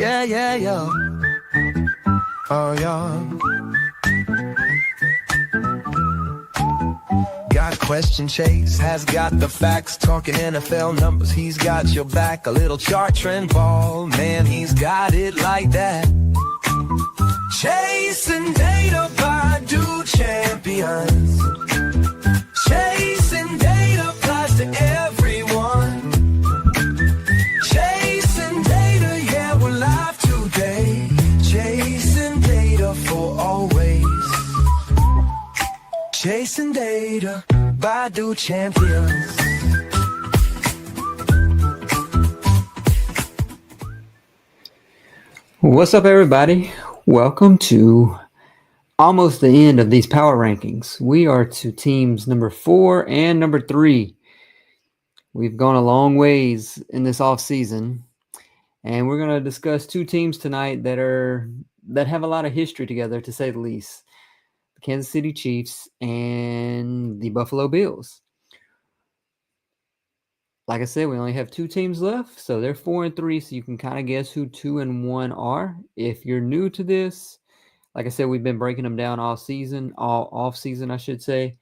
Yeah, yeah, yeah. Oh, yeah. Got question Chase, has got the facts, talking NFL numbers, he's got your back. A little chart trend ball, man, he's got it like that. Chasing data by champions. Chasing data applies to everyone. Chasing data, yeah, we're live today. Chasing data for always. Chasing data by champions. What's up, everybody? Welcome to almost the end of these power rankings. We are to teams number 4 and number 3. We've gone a long ways in this offseason, and we're going to discuss two teams tonight that have a lot of history together, to say the least. The Kansas City Chiefs and the Buffalo Bills. Like I said, we only have two teams left, so they're 4 and 3, so you can kind of guess who 2 and 1 are. If you're new to this, like I said, we've been breaking them down all off season, I should say,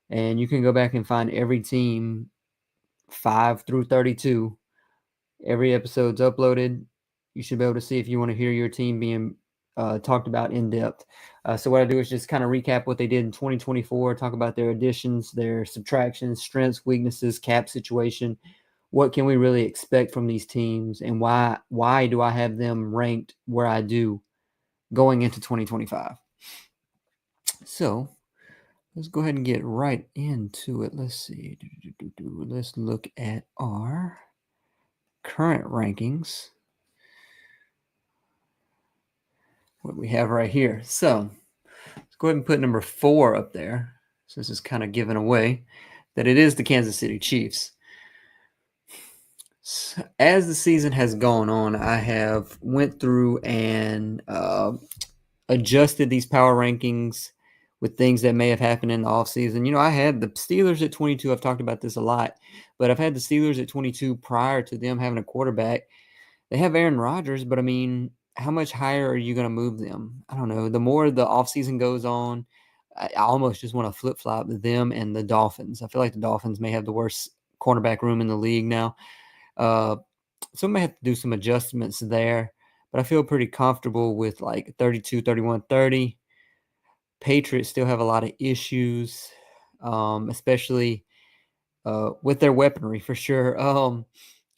and you can go back and find every team 5 through 32. Every episode's uploaded. You should be able to see if you want to hear your team being talked about in depth. So what I do is just kind of recap what they did in 2024, talk about their additions, their subtractions, strengths, weaknesses, cap situation. What can we really expect from these teams, and why do I have them ranked where I do going into 2025? So let's go ahead and get right into it. Let's see. Let's look at our current rankings. What we have right here. So let's go ahead and put number 4 up there. So this is kind of giving away that it is the Kansas City Chiefs. So as the season has gone on, I have went through and adjusted these power rankings with things that may have happened in the offseason. You know, I had the Steelers at 22. I've talked about this a lot, but I've had the Steelers at 22 prior to them having a quarterback. They have Aaron Rodgers, but I mean, how much higher are you going to move them? I don't know. The more the offseason goes on, I almost just want to flip-flop them and the Dolphins. I feel like the Dolphins may have the worst cornerback room in the league now. So I may have to do some adjustments there, but I feel pretty comfortable with like 32, 31, 30. Patriots still have a lot of issues, especially with their weaponry for sure.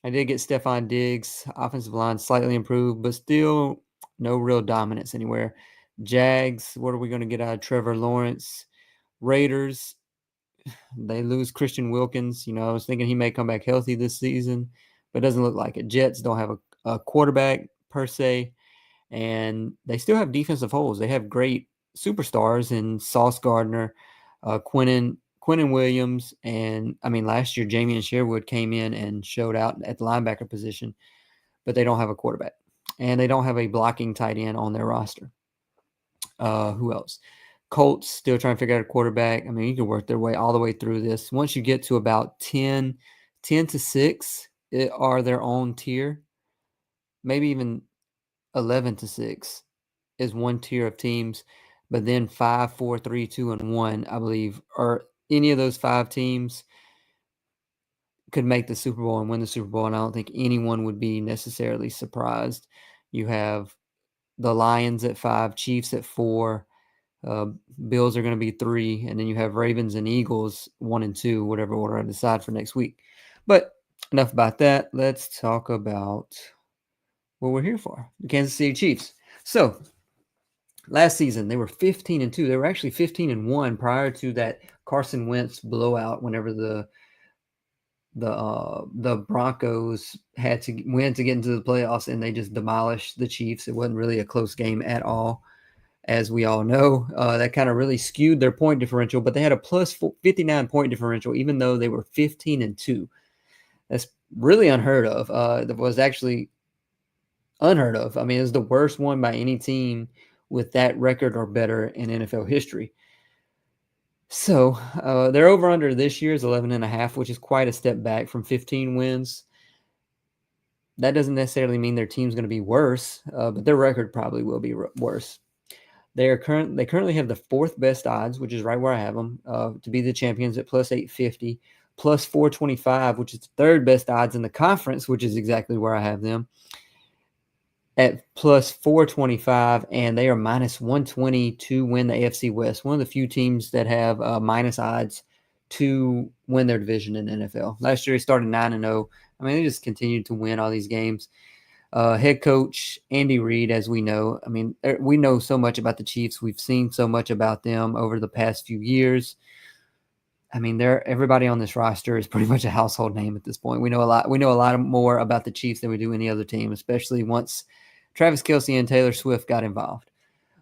I did get Stephon Diggs. Offensive line slightly improved, but still no real dominance anywhere. Jags, what are we going to get out of Trevor Lawrence? Raiders, they lose Christian Wilkins. You know, I was thinking he may come back healthy this season, but it doesn't look like it. Jets don't have a quarterback per se, and they still have defensive holes. They have great superstars in Sauce Gardner, Quinnen Williams, and I mean, last year Jamie Sherwood came in and showed out at the linebacker position, but they don't have a quarterback, and they don't have a blocking tight end on their roster. Who else? Colts still trying to figure out a quarterback. I mean, you can work their way all the way through this. Once you get to about 10 to 6 are their own tier, maybe even 11 to 6 is one tier of teams, but then 5, 4, 3, 2, and 1, I believe, are any of those 5 teams could make the Super Bowl and win the Super Bowl, and I don't think anyone would be necessarily surprised. You have the Lions at 5, Chiefs at 4, Bills are going to be 3, and then you have Ravens and Eagles 1 and 2, whatever order I decide for next week. But enough about that. Let's talk about what we're here for, the Kansas City Chiefs. So last season, they were 15 and 2. They were actually 15 and 1 prior to that Carson Wentz blowout whenever the Broncos had to win to get into the playoffs, and they just demolished the Chiefs. It wasn't really a close game at all, as we all know. That kind of really skewed their point differential, but they had a plus 59 point differential, even though they were 15 and 2. That's really unheard of. That was actually unheard of. I mean, it was the worst one by any team with that record or better in NFL history. So their over-under this year is 11.5, which is quite a step back from 15 wins. That doesn't necessarily mean their team's going to be worse, but their record probably will be worse. They currently have the fourth best odds, which is right where I have them, to be the champions at plus 850, plus 425, which is the third best odds in the conference, which is exactly where I have them, at plus 425, and they are minus 120 to win the AFC West. One of the few teams that have minus odds to win their division in the NFL. Last year, he started 9-0. I mean, they just continued to win all these games. Head coach Andy Reid, as we know, I mean, we know so much about the Chiefs. We've seen so much about them over the past few years. I mean, everybody on this roster is pretty much a household name at this point. We know a lot. We know a lot more about the Chiefs than we do any other team, especially once Travis Kelce and Taylor Swift got involved.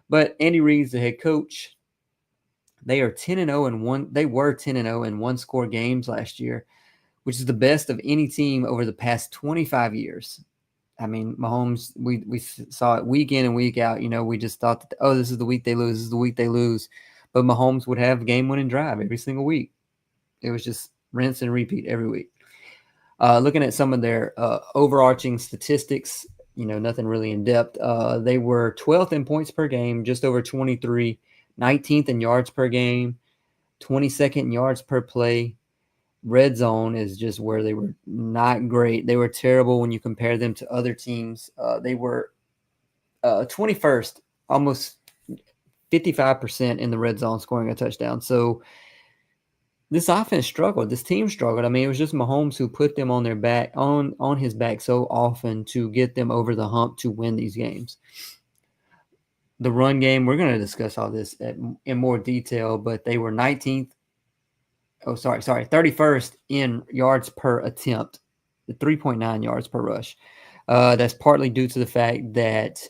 But Andy Reid's the head coach. They are 10-0 and one. They were 10-0 in one-score games last year, which is the best of any team over the past 25 years. I mean, Mahomes, we saw it week in and week out. You know, we just thought that, this is the week they lose. This is the week they lose. But Mahomes would have a game-winning drive every single week. It was just rinse and repeat every week. Looking at some of their overarching statistics, nothing really in depth. They were 12th in points per game, just over 23, 19th in yards per game, 22nd in yards per play. Red zone is just where they were not great. They were terrible when you compare them to other teams. They were 21st, almost 55% in the red zone scoring a touchdown. So this offense struggled. This team struggled. I mean, it was just Mahomes who put them on their back, on his back so often to get them over the hump to win these games. The run game, we're going to discuss all this in more detail, but they were 31st in yards per attempt, 3.9 yards per rush. That's partly due to the fact that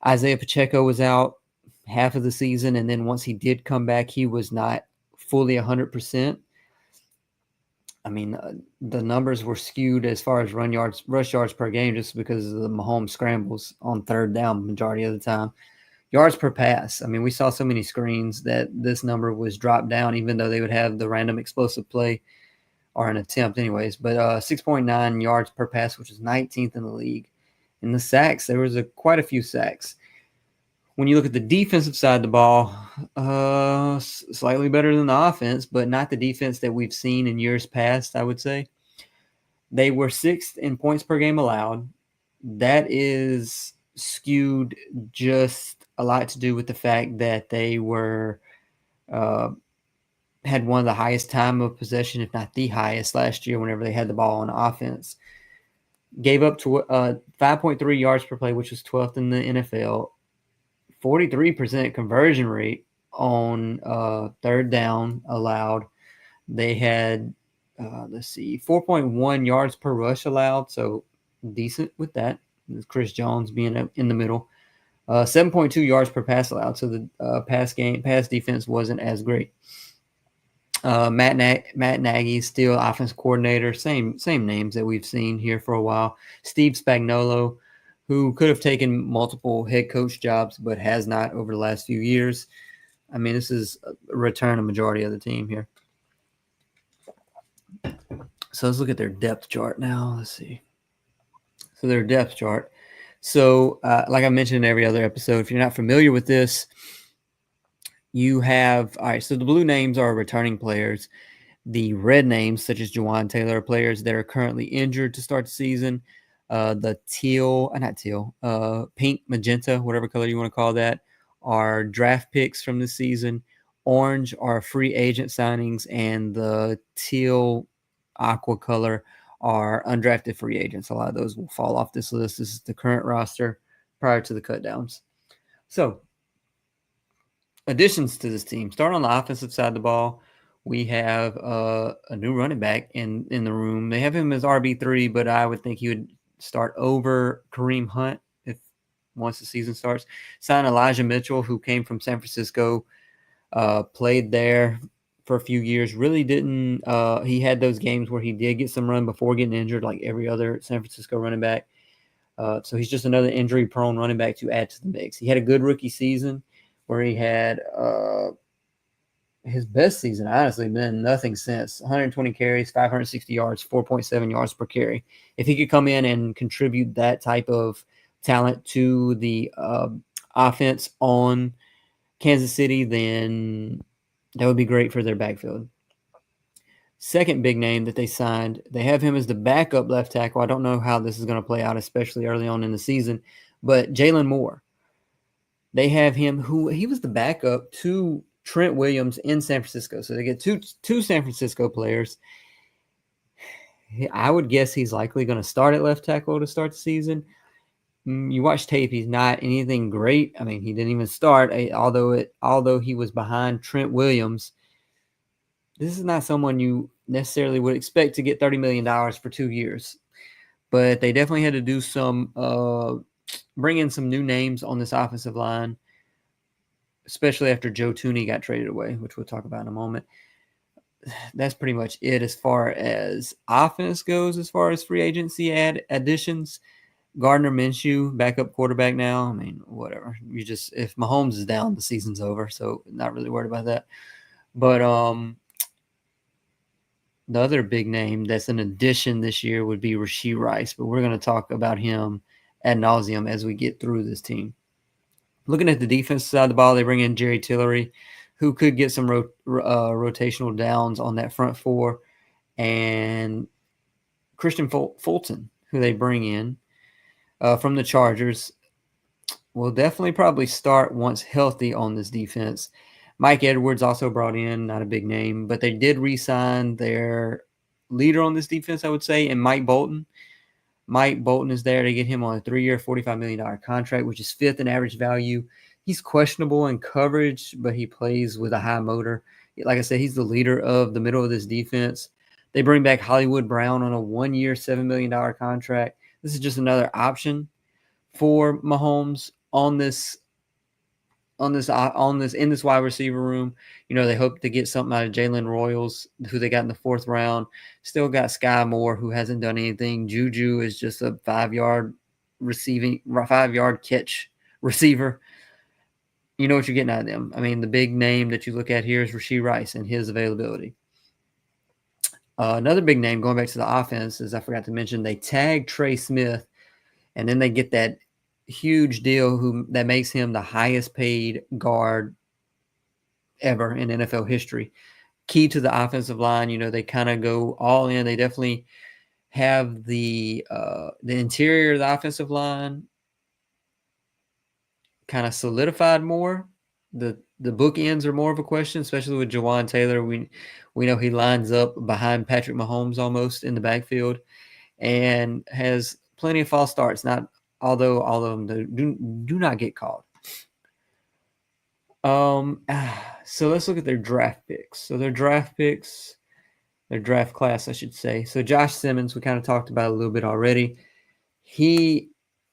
Isaiah Pacheco was out half of the season, and then once he did come back, he was not fully 100%. I mean, the numbers were skewed as far as rush yards per game just because of the Mahomes scrambles on third down majority of the time. Yards per pass. I mean, we saw so many screens that this number was dropped down, even though they would have the random explosive play or an attempt anyways. But 6.9 yards per pass, which is 19th in the league. In the sacks, there was quite a few sacks. When you look at the defensive side of the ball, slightly better than the offense, but not the defense that we've seen in years past, I would say. They were 6th in points per game allowed. That is skewed just a lot to do with the fact that they were had one of the highest time of possession, if not the highest, last year whenever they had the ball on offense. Gave up to 5.3 yards per play, which was 12th in the NFL. 43% conversion rate on third down allowed. They had, 4.1 yards per rush allowed, so decent with that. Chris Jones being in the middle. 7.2 yards per pass allowed, so the pass defense wasn't as great. Matt Nagy, still offense coordinator, same names that we've seen here for a while. Steve Spagnuolo, who could have taken multiple head coach jobs but has not over the last few years. I mean, this is a return of majority of the team here. So let's look at their depth chart now. Let's see. So their depth chart. So like I mentioned in every other episode, if you're not familiar with this, you have, all right, so the blue names are returning players. The red names, such as Juwan Taylor, are players that are currently injured to start the season. The pink, magenta, whatever color you want to call that, are draft picks from the season. Orange are free agent signings, and the teal aqua color are undrafted free agents. A lot of those will fall off this list. This is the current roster prior to the cutdowns. So, additions to this team. Start on the offensive side of the ball. We have a new running back in the room. They have him as RB3, but I would think he would start over Kareem Hunt once the season starts. Sign Elijah Mitchell, who came from San Francisco, played there for a few years. Really didn't he had those games where he did get some run before getting injured, like every other San Francisco running back. So he's just another injury-prone running back to add to the mix. He had a good rookie season where he had his best season, honestly, been nothing since 120 carries, 560 yards, 4.7 yards per carry. If he could come in and contribute that type of talent to the offense on Kansas City, then that would be great for their backfield. Second big name that they signed, they have him as the backup left tackle. I don't know how this is going to play out, especially early on in the season, but Jalen Moore. They have him, who he was the backup to Trent Williams in San Francisco. So they get two San Francisco players. I would guess he's likely going to start at left tackle to start the season. You watch tape; he's not anything great. I mean, he didn't even start. Although he was behind Trent Williams, this is not someone you necessarily would expect to get $30 million for 2 years. But they definitely had to do some bring in some new names on this offensive line, especially after Joe Tooney got traded away, which we'll talk about in a moment. That's pretty much it as far as offense goes. As far as free agency additions, Gardner Minshew, backup quarterback now. I mean, whatever. If Mahomes is down, the season's over. So not really worried about that. But the other big name that's an addition this year would be Rashee Rice. But we're going to talk about him ad nauseum as we get through this team. Looking at the defensive side of the ball, they bring in Jerry Tillery, who could get some rotational downs on that front four, and Christian Fulton, who they bring in from the Chargers, will definitely probably start once healthy on this defense. Mike Edwards also brought in, not a big name, but they did re-sign their leader on this defense, I would say, and Mike Bolton. Mike Bolton is there to get him on a 3-year, $45 million contract, which is fifth in average value. He's questionable in coverage, but he plays with a high motor. Like I said, he's the leader of the middle of this defense. They bring back Hollywood Brown on a 1-year, $7 million contract. This is just another option for Mahomes on this in this wide receiver room. They hope to get something out of Jalen Royals, who they got in the 4th round. Still got Sky Moore, who hasn't done anything. Juju is just a 5-yard catch receiver. You know what you're getting out of them. I mean, the big name that you look at here is Rashee Rice and his availability. Another big name, going back to the offense, as I forgot to mention, they tag Trey Smith, and then they get that huge deal that makes him the highest paid guard ever in NFL history. Key to the offensive line, they kind of go all in. They definitely have the interior of the offensive line kind of solidified more. The bookends are more of a question, especially with Jawan Taylor. We know he lines up behind Patrick Mahomes almost in the backfield and has plenty of false starts. Although all of them do not get called. So let's look at their draft picks. So their draft class, I should say. So Josh Simmons, we kind of talked about a little bit already.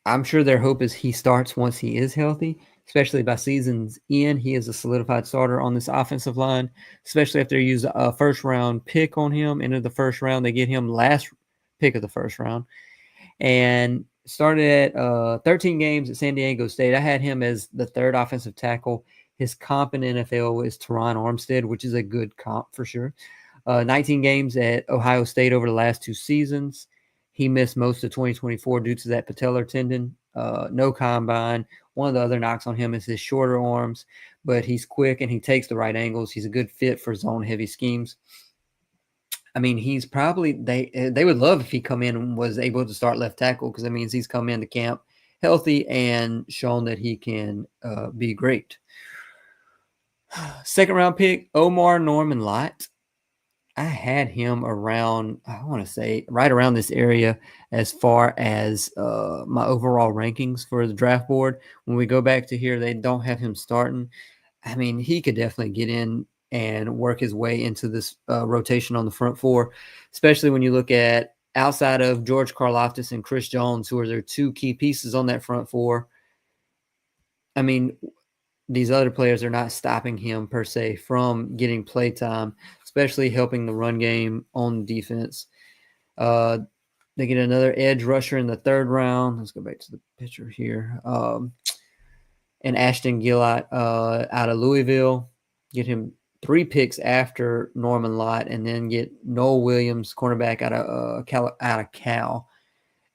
I'm sure their hope is he starts once he is healthy, especially by season's end. He is a solidified starter on this offensive line, especially if they use a first-round pick on him. Into the first round, they get him last pick of the first round. And started at 13 games at San Diego State. I had him as the 3rd offensive tackle. His comp in NFL is Teron Armstead, which is a good comp for sure. 19 games at Ohio State over the last 2 seasons. He missed most of 2024 due to that patellar tendon. No combine. One of the other knocks on him is his shorter arms, but he's quick and he takes the right angles. He's a good fit for zone-heavy schemes. I mean, he's probably they would love if he come in and was able to start left tackle, because that means he's come into camp healthy and shown that he can be great. 2nd round pick, Omar Norman Lott. I had him around, I want to say, right around this area as far as my overall rankings for the draft board. When we go back to here, they don't have him starting. I mean, he could definitely get in and work his way into this rotation on the front four, especially when you look at outside of George Karlaftis and Chris Jones, who are their 2 key pieces on that front four. I mean, these other players are not stopping him per se from getting play time, especially helping the run game on defense. They get another edge rusher in the 3rd round. Let's go back to the picture here. And Ashton Gillott out of Louisville. Get him 3 picks after Norman Lott, and then get Noel Williams, cornerback out of Cal.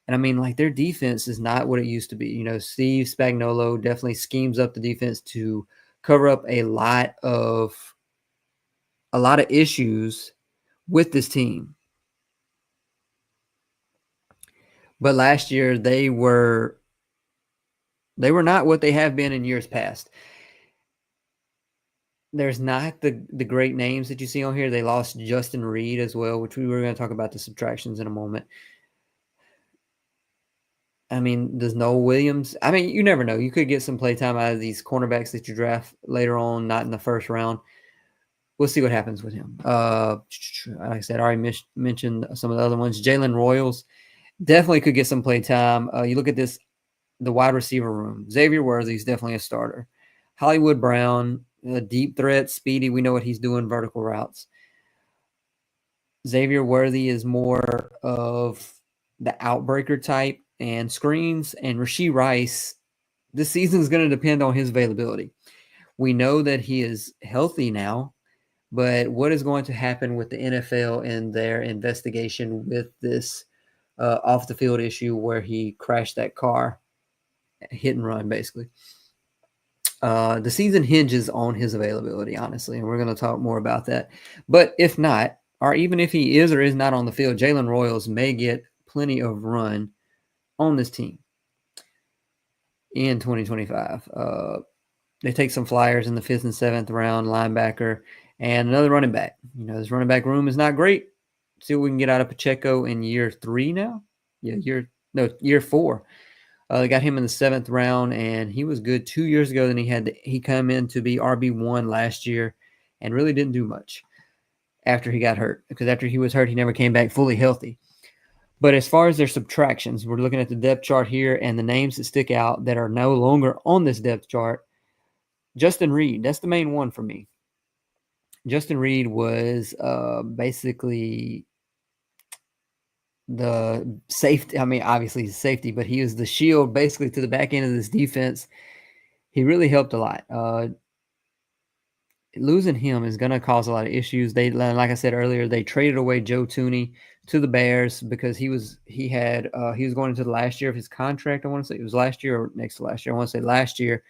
And I mean, like, their defense is not what it used to be. You know, Steve Spagnuolo definitely schemes up the defense to cover up a lot of issues with this team. But last year they were not what they have been in years past. There's not the great names that you see on here. They lost Justin Reed as well, which we were going to talk about the subtractions in a moment. I mean, does Noel Williams? I mean, you never know. You could get some play time out of these cornerbacks that you draft later on, not in the first round. We'll see what happens with him. Like I said, I already mentioned some of the other ones. Jalen Royals definitely could get some play time. You look at the wide receiver room. Xavier Worthy is definitely a starter. Hollywood Brown, a deep threat, speedy. We know what he's doing, vertical routes. Xavier Worthy is more of the outbreaker type and screens. And Rashee Rice, this season is going to depend on his availability. We know that he is healthy now, but what is going to happen with the NFL and their investigation with this off the field issue where he crashed that car, hit and run, basically? The season hinges on his availability, honestly, and we're going to talk more about that. But if not, or even if he is or is not on the field, Jalen Royals may get plenty of run on this team in 2025. They take some flyers in the 5th and 7th round, linebacker, and another running back. You know, this running back room is not great. See what we can get out of Pacheco in year 3 now. Yeah, year 4. They got him in the 7th round, and he was good 2 years ago. Then he come in to be RB1 last year and really didn't do much after he got hurt, because after he was hurt, he never came back fully healthy. But as far as their subtractions, we're looking at the depth chart here, and the names that stick out that are no longer on this depth chart. Justin Reed, that's the main one for me. Justin Reed was basically the safety. I mean, obviously he's safety, but he was the shield basically to the back end of this defense. He really helped a lot. Losing him is going to cause a lot of issues. Like I said earlier, they traded away Joe Thuney to the Bears because he was going into the last year of his contract. I want to say it was last year or next to last year. I want to say last year.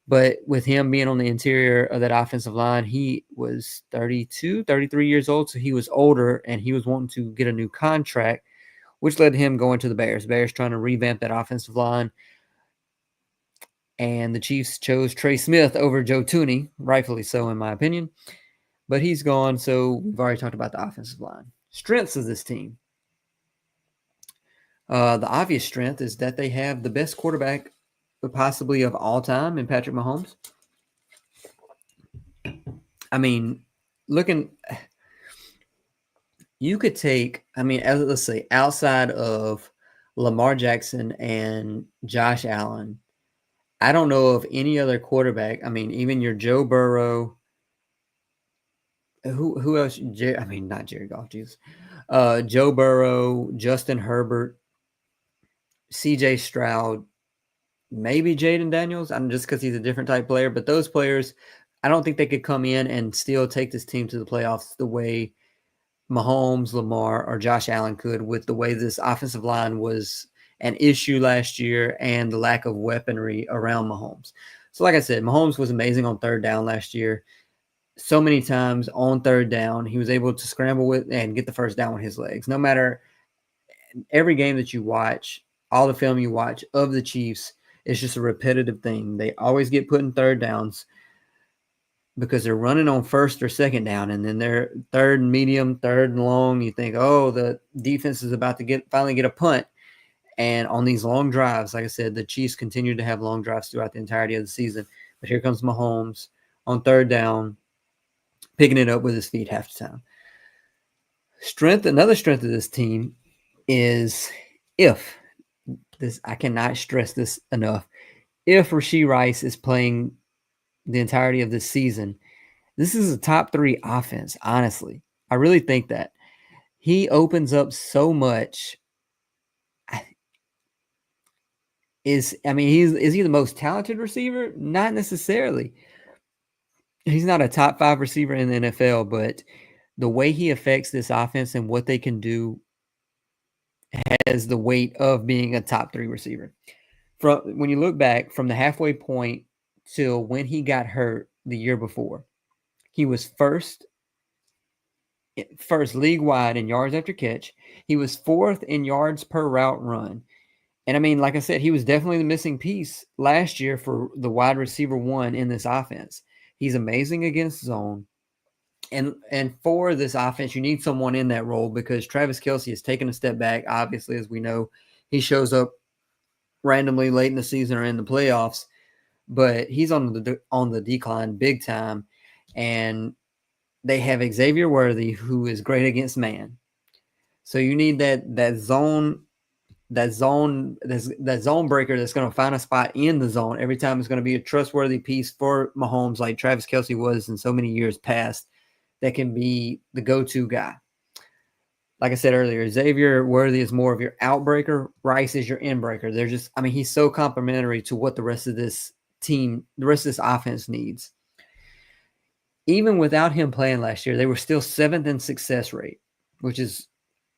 But with him being on the interior of that offensive line, he was 32, 33 years old. So he was older, and he was wanting to get a new contract, which led to him going to the Bears. Bears trying to revamp that offensive line. And the Chiefs chose Trey Smith over Joe Thuney, rightfully so, in my opinion. But he's gone, so we've already talked about the offensive line. Strengths of this team. The obvious strength is that they have the best quarterback possibly of all time in Patrick Mahomes. I mean, you could take, let's say, outside of Lamar Jackson and Josh Allen, I don't know of any other quarterback. I mean, even your Joe Burrow. Who else? Not Jared Goff, Jesus. Joe Burrow, Justin Herbert, C.J. Stroud, maybe Jaden Daniels. Just because he's a different type player. But those players, I don't think they could come in and still take this team to the playoffs the way Mahomes, Lamar, or Josh Allen could, with the way this offensive line was an issue last year and the lack of weaponry around Mahomes. So like I said, Mahomes was amazing on third down last year. So many times on third down, he was able to scramble with and get the first down with his legs. No matter every game that you watch, all the film you watch of the Chiefs, it's just a repetitive thing. They always get put in third downs because they're running on first or second down, and then they're third and medium, third and long. You think, oh, the defense is about to finally get a punt. And on these long drives, like I said, the Chiefs continue to have long drives throughout the entirety of the season. But here comes Mahomes on third down, picking it up with his feet half the time. Another strength of this team is I cannot stress this enough. If Rashee Rice is playing the entirety of this season, this is a top 3 offense, honestly. I really think that. He opens up so much. Is he the most talented receiver? Not necessarily. He's not a top 5 receiver in the NFL, but the way he affects this offense and what they can do has the weight of being a top 3 receiver. From when you look back from the halfway point till when he got hurt the year before, he was first league wide in yards after catch. He was 4th in yards per route run. And I mean, like I said, he was definitely the missing piece last year for the wide receiver 1 in this offense. He's amazing against zone. And for this offense, you need someone in that role because Travis Kelce has taken a step back. Obviously, as we know, he shows up randomly late in the season or in the playoffs, but he's on the decline big time. And they have Xavier Worthy, who is great against man. So you need that zone breaker that's going to find a spot in the zone every time. It's going to be a trustworthy piece for Mahomes, like Travis Kelce was in so many years past, that can be the go-to guy. Like I said earlier, Xavier Worthy is more of your outbreaker. Rice is your inbreaker. They're just, I mean, he's so complementary to what the rest of this team, the rest of this offense needs. Even without him playing last year, they were still 7th in success rate, which is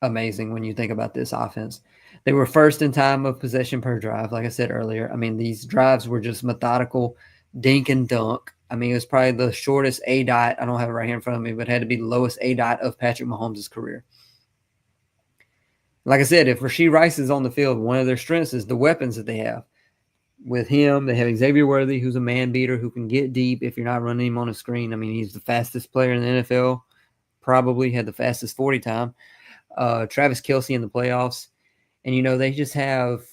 amazing when you think about this offense. They were 1st in time of possession per drive, like I said earlier. I mean, these drives were just methodical, dink and dunk. I mean, it was probably the shortest A dot. I don't have it right here in front of me, but it had to be the lowest A dot of Patrick Mahomes' career. Like I said, if Rashee Rice is on the field, one of their strengths is the weapons that they have. With him, they have Xavier Worthy, who's a man beater who can get deep if you're not running him on a screen. I mean, he's the fastest player in the NFL, probably had the fastest 40 time. Travis Kelce in the playoffs. And, you know, they just have,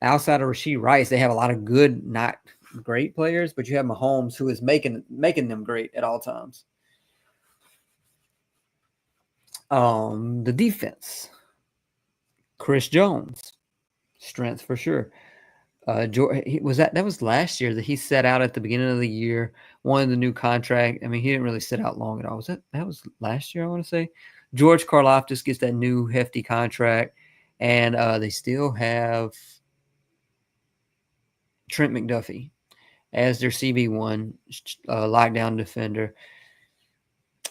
outside of Rashee Rice, they have a lot of good, not great players, but you have Mahomes, who is making them great at all times. The defense. Chris Jones, strength for sure. That was last year that he set out at the beginning of the year, wanted the new contract. I mean, he didn't really sit out long at all. That was last year, I want to say. George Karlaftis gets that new hefty contract, and they still have Trent McDuffie as their CB1 lockdown defender.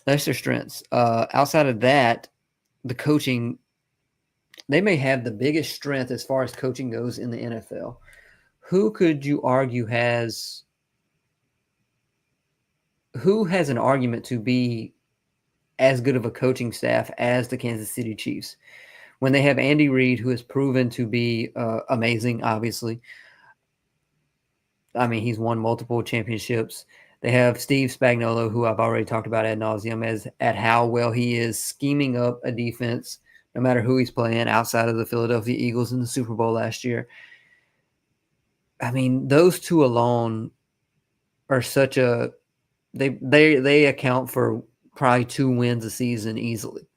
That's their strengths. Outside of that, the coaching, they may have the biggest strength as far as coaching goes in the NFL. Who could you argue who has an argument to be as good of a coaching staff as the Kansas City Chiefs? When they have Andy Reid, who has proven to be amazing, obviously. I mean, he's won multiple championships. They have Steve Spagnuolo, who I've already talked about ad nauseum, at how well he is scheming up a defense, no matter who he's playing, outside of the Philadelphia Eagles in the Super Bowl last year. I mean, those two alone are such a they account for probably 2 wins a season easily.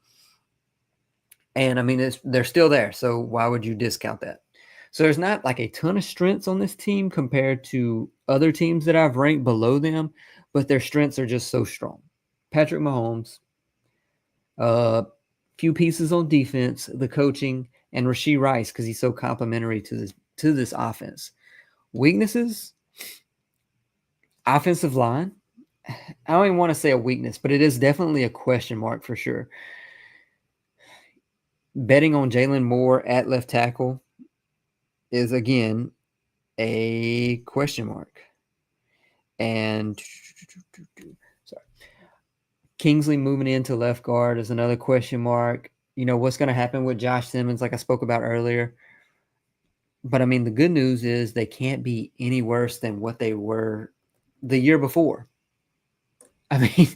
And I mean, they're still there, so why would you discount that? So there's not like a ton of strengths on this team compared to other teams that I've ranked below them, but their strengths are just so strong. Patrick Mahomes, few pieces on defense, the coaching, and Rashee Rice because he's so complimentary to this offense. Weaknesses, offensive line. I don't even want to say a weakness, but it is definitely a question mark for sure. Betting on Jalen Moore at left tackle is, again, a question mark. And sorry, Kingsley moving into left guard is another question mark. You know, what's going to happen with Josh Simmons, like I spoke about earlier. But, I mean, the good news is they can't be any worse than what they were the year before. I mean,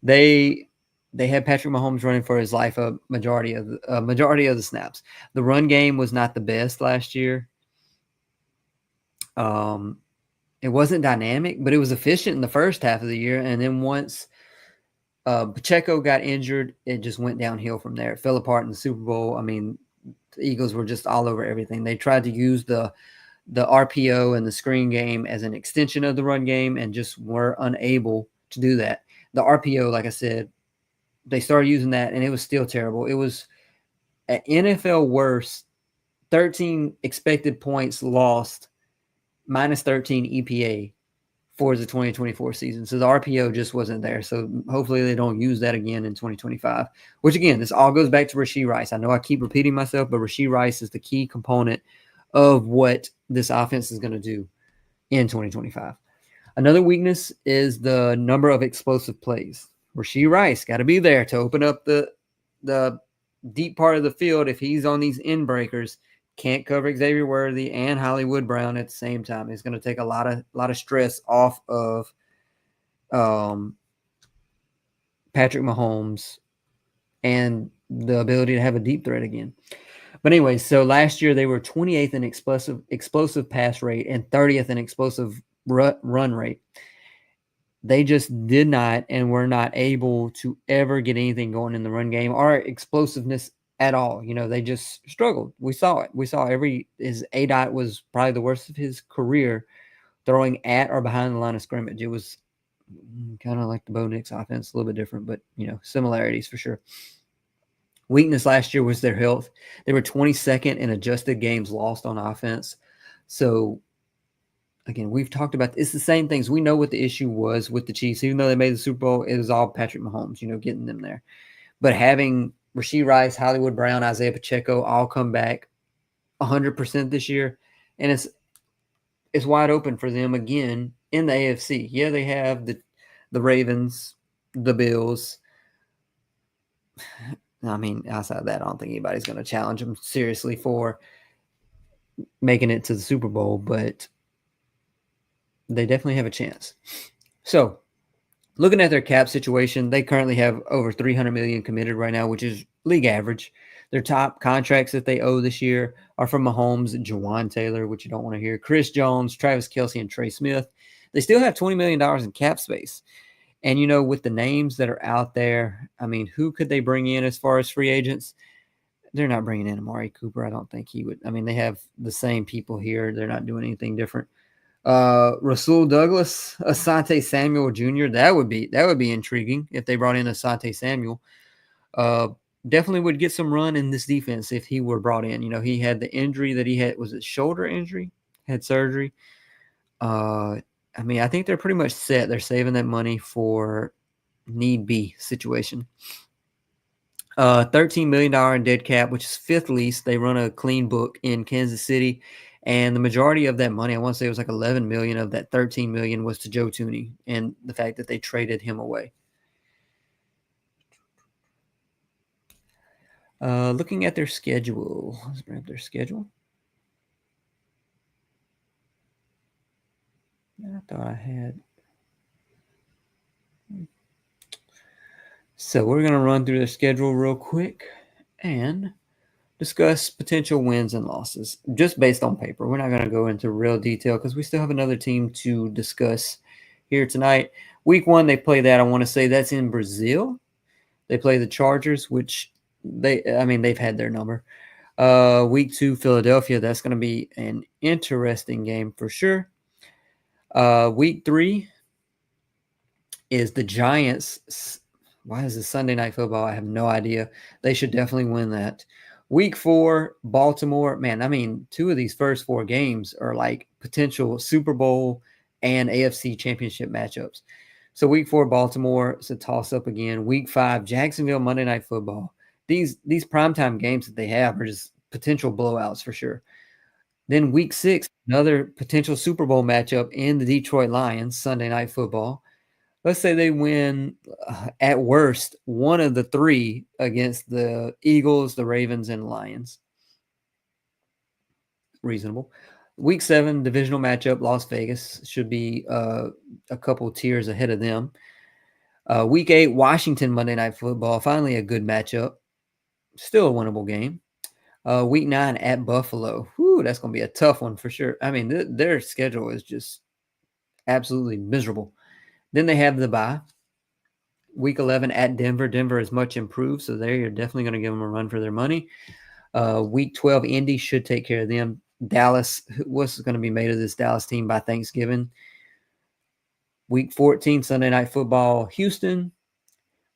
they had Patrick Mahomes running for his life a majority of the snaps. The run game was not the best last year. It wasn't dynamic, but it was efficient in the first half of the year. And then once Pacheco got injured, it just went downhill from there. It fell apart in the Super Bowl. I mean, the Eagles were just all over everything. They tried to use the RPO and the screen game as an extension of the run game and just were unable to do that. The RPO, like I said, they started using that, and it was still terrible. It was at NFL worst, 13 expected points lost, minus 13 EPA for the 2024 season. So the RPO just wasn't there. So hopefully they don't use that again in 2025, which again, this all goes back to Rashee Rice. I know I keep repeating myself, but Rashee Rice is the key component of what this offense is going to do in 2025. Another weakness is the number of explosive plays. Rashee Rice got to be there to open up the deep part of the field. If he's on these end breakers, can't cover Xavier Worthy and Hollywood Brown at the same time. It's going to take a lot of stress off of Patrick Mahomes and the ability to have a deep threat again. But anyway, so last year they were 28th in explosive pass rate and 30th in explosive run rate. They just did not and were not able to ever get anything going in the run game or explosiveness at all. They just struggled. We saw it. We saw his ADOT was probably the worst of his career throwing at or behind the line of scrimmage. It was kind of like the Bo Nix offense, a little bit different, but similarities for sure. Weakness last year was their health. They were 22nd in adjusted games lost on offense. So again, we've talked about it's the same things. We know what the issue was with the Chiefs. Even though they made the Super Bowl, it was all Patrick Mahomes, getting them there. But having Rashee Rice, Hollywood Brown, Isaiah Pacheco all come back 100% this year, and it's wide open for them again in the AFC. Yeah, they have the Ravens, the Bills. I mean, outside of that, I don't think anybody's going to challenge them seriously for making it to the Super Bowl, but they definitely have a chance. So, looking at their cap situation, they currently have over $300 million committed right now, which is league average. Their top contracts that they owe this year are from Mahomes, Jawan Taylor, which you don't want to hear, Chris Jones, Travis Kelce, and Trey Smith. They still have $20 million in cap space. And, with the names that are out there, I mean, who could they bring in as far as free agents? They're not bringing in Amari Cooper. I don't think he would. I mean, they have the same people here. They're not doing anything different. Rasul Douglas, Asante Samuel Jr. That would be intriguing if they brought in Asante Samuel. Definitely would get some run in this defense if he were brought in. He had the injury that he had. Was it shoulder injury? Had surgery. I mean, I think they're pretty much set. They're saving that money for need be situation. $13 million in dead cap, which is fifth least. They run a clean book in Kansas City. And the majority of that money, I want to say it was like $11 million of that $13 million was to Joe Thuney and the fact that they traded him away. Looking at their schedule. Let's bring up their schedule. I thought I had. So we're going to run through their schedule real quick and discuss potential wins and losses just based on paper. We're not going to go into real detail because we still have another team to discuss here tonight. Week 1, they play that. I want to say that's in Brazil. They play the Chargers, which they've had their number. Week 2, Philadelphia. That's going to be an interesting game for sure. Week 3 is the Giants. Why is this Sunday Night Football? I have no idea. They should definitely win that. Week 4, Baltimore. Man, I mean, 2 of these first 4 games are like potential Super Bowl and AFC championship matchups. So week 4, Baltimore, it's a toss-up again. Week 5, Jacksonville, Monday Night Football. These primetime games that they have are just potential blowouts for sure. Then week 6, another potential Super Bowl matchup in the Detroit Lions, Sunday Night Football. Let's say they win, at worst, one of the 3 against the Eagles, the Ravens, and Lions. Reasonable. Week 7, divisional matchup, Las Vegas. Should be a couple tiers ahead of them. Week 8, Washington, Monday Night Football. Finally a good matchup. Still a winnable game. Week 9, at Buffalo. Whew, that's going to be a tough one for sure. I mean, their schedule is just absolutely miserable. Then they have the bye. Week 11 at Denver. Denver is much improved, so they're definitely going to give them a run for their money. Week 12, Indy should take care of them. Dallas, what's going to be made of this Dallas team by Thanksgiving? Week 14, Sunday Night Football, Houston.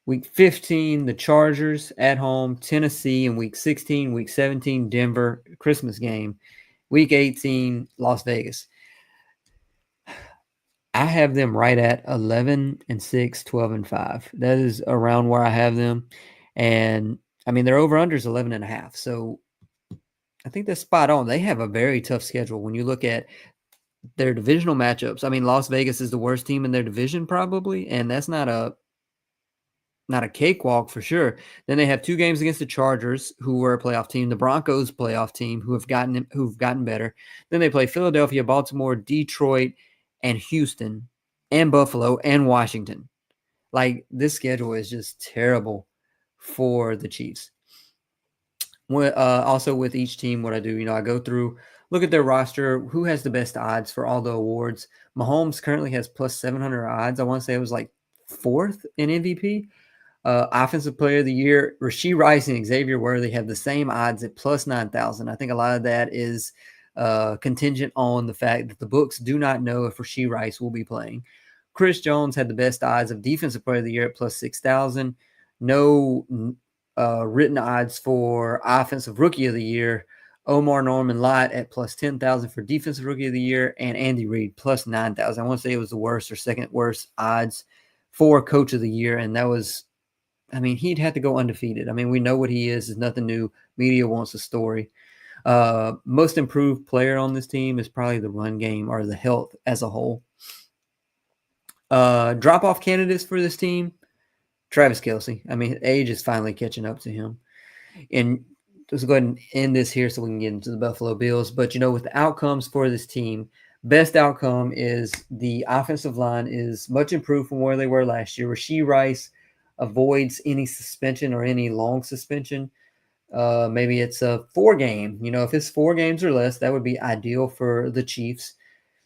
Week 15, the Chargers at home, Tennessee. And week 16, week 17, Denver, Christmas game. Week 18, Las Vegas. I have them right at 11-6, 12-5. That is around where I have them. And I mean, their over-under is 11.5. So I think that's spot on. They have a very tough schedule when you look at their divisional matchups. I mean, Las Vegas is the worst team in their division probably, and that's not a cakewalk for sure. Then they have 2 games against the Chargers, who were a playoff team, the Broncos playoff team, who've gotten better. Then they play Philadelphia, Baltimore, Detroit, and Houston, and Buffalo, and Washington. Like, this schedule is just terrible for the Chiefs. Also with each team, what I do, I go through, look at their roster, who has the best odds for all the awards. Mahomes currently has plus 700 odds. I want to say it was like 4th in MVP. Offensive Player of the Year, Rashee Rice and Xavier Worthy have the same odds at plus 9,000. I think a lot of that is contingent on the fact that the books do not know if Rashee Rice will be playing. Chris Jones had the best odds of Defensive Player of the Year at plus 6,000. No written odds for Offensive Rookie of the Year. Omar Norman Lott at plus 10,000 for Defensive Rookie of the Year, and Andy Reid plus 9,000. I want to say it was the worst or second worst odds for Coach of the Year, and that was, I mean, he'd have to go undefeated. I mean, we know what he is. It's nothing new. Media wants a story. Most improved player on this team is probably the run game or the health as a whole. Drop-off candidates for this team, Travis Kelce. I mean, age is finally catching up to him. And let's go ahead and end this here so we can get into the Buffalo Bills. But, with the outcomes for this team, best outcome is the offensive line is much improved from where they were last year. Rashee Rice avoids any suspension or any long suspension. Maybe it's a 4-game. If it's 4 games or less, that would be ideal for the Chiefs.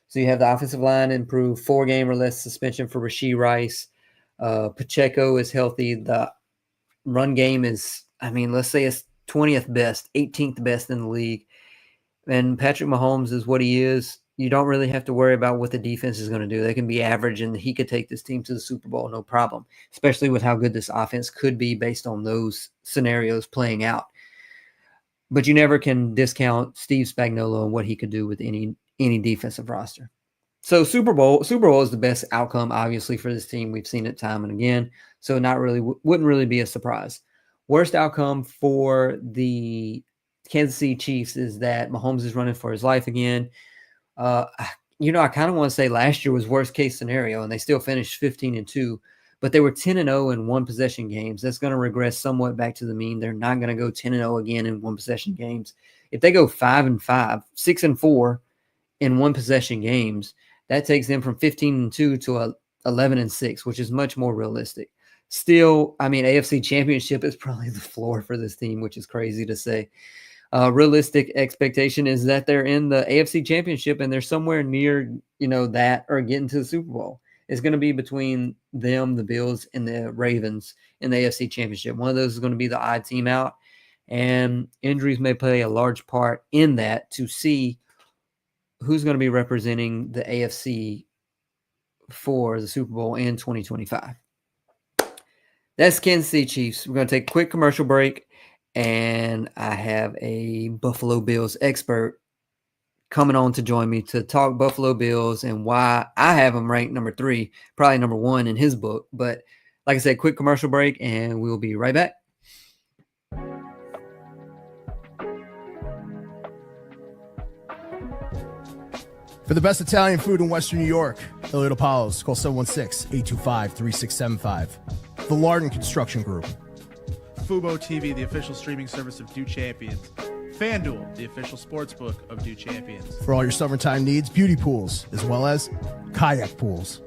So you have the offensive line improve, 4-game or less suspension for Rashee Rice. Pacheco is healthy. The run game is, let's say it's 20th best, 18th best in the league. And Patrick Mahomes is what he is. You don't really have to worry about what the defense is going to do. They can be average, and he could take this team to the Super Bowl, no problem, especially with how good this offense could be based on those scenarios playing out. But you never can discount Steve Spagnuolo and what he could do with any defensive roster. So Super Bowl is the best outcome, obviously, for this team. We've seen it time and again, so wouldn't really be a surprise. Worst outcome for the Kansas City Chiefs is that Mahomes is running for his life again. I kind of want to say last year was worst case scenario, and they still finished 15-2, but they were 10-0 in one possession games. That's going to regress somewhat back to the mean. They're not going to go 10-0 again in one possession games. If they go 5-5, 6-4 in one possession games, that takes them from 15-2 to 11-6, which is much more realistic. Still, AFC Championship is probably the floor for this team, which is crazy to say. Realistic expectation is that they're in the AFC Championship and they're somewhere near, that or getting to the Super Bowl. It's going to be between them, the Bills, and the Ravens in the AFC Championship. One of those is going to be the odd team out, and injuries may play a large part in that to see who's going to be representing the AFC for the Super Bowl in 2025. That's Kansas City Chiefs. We're going to take a quick commercial break, and I have a Buffalo Bills expert coming on to join me to talk Buffalo Bills and why I have them ranked number 3, probably number 1 in his book. But like I said, quick commercial break, and we'll be right back. For the best Italian food in Western New York, Elliot Apollos, call 716-825-3675. The Lardon Construction Group. Fubo TV, the official streaming service of Do Champions. FanDuel, the official sports book of Do Champions. For all your summertime needs, beauty pools, as well as kayak pools.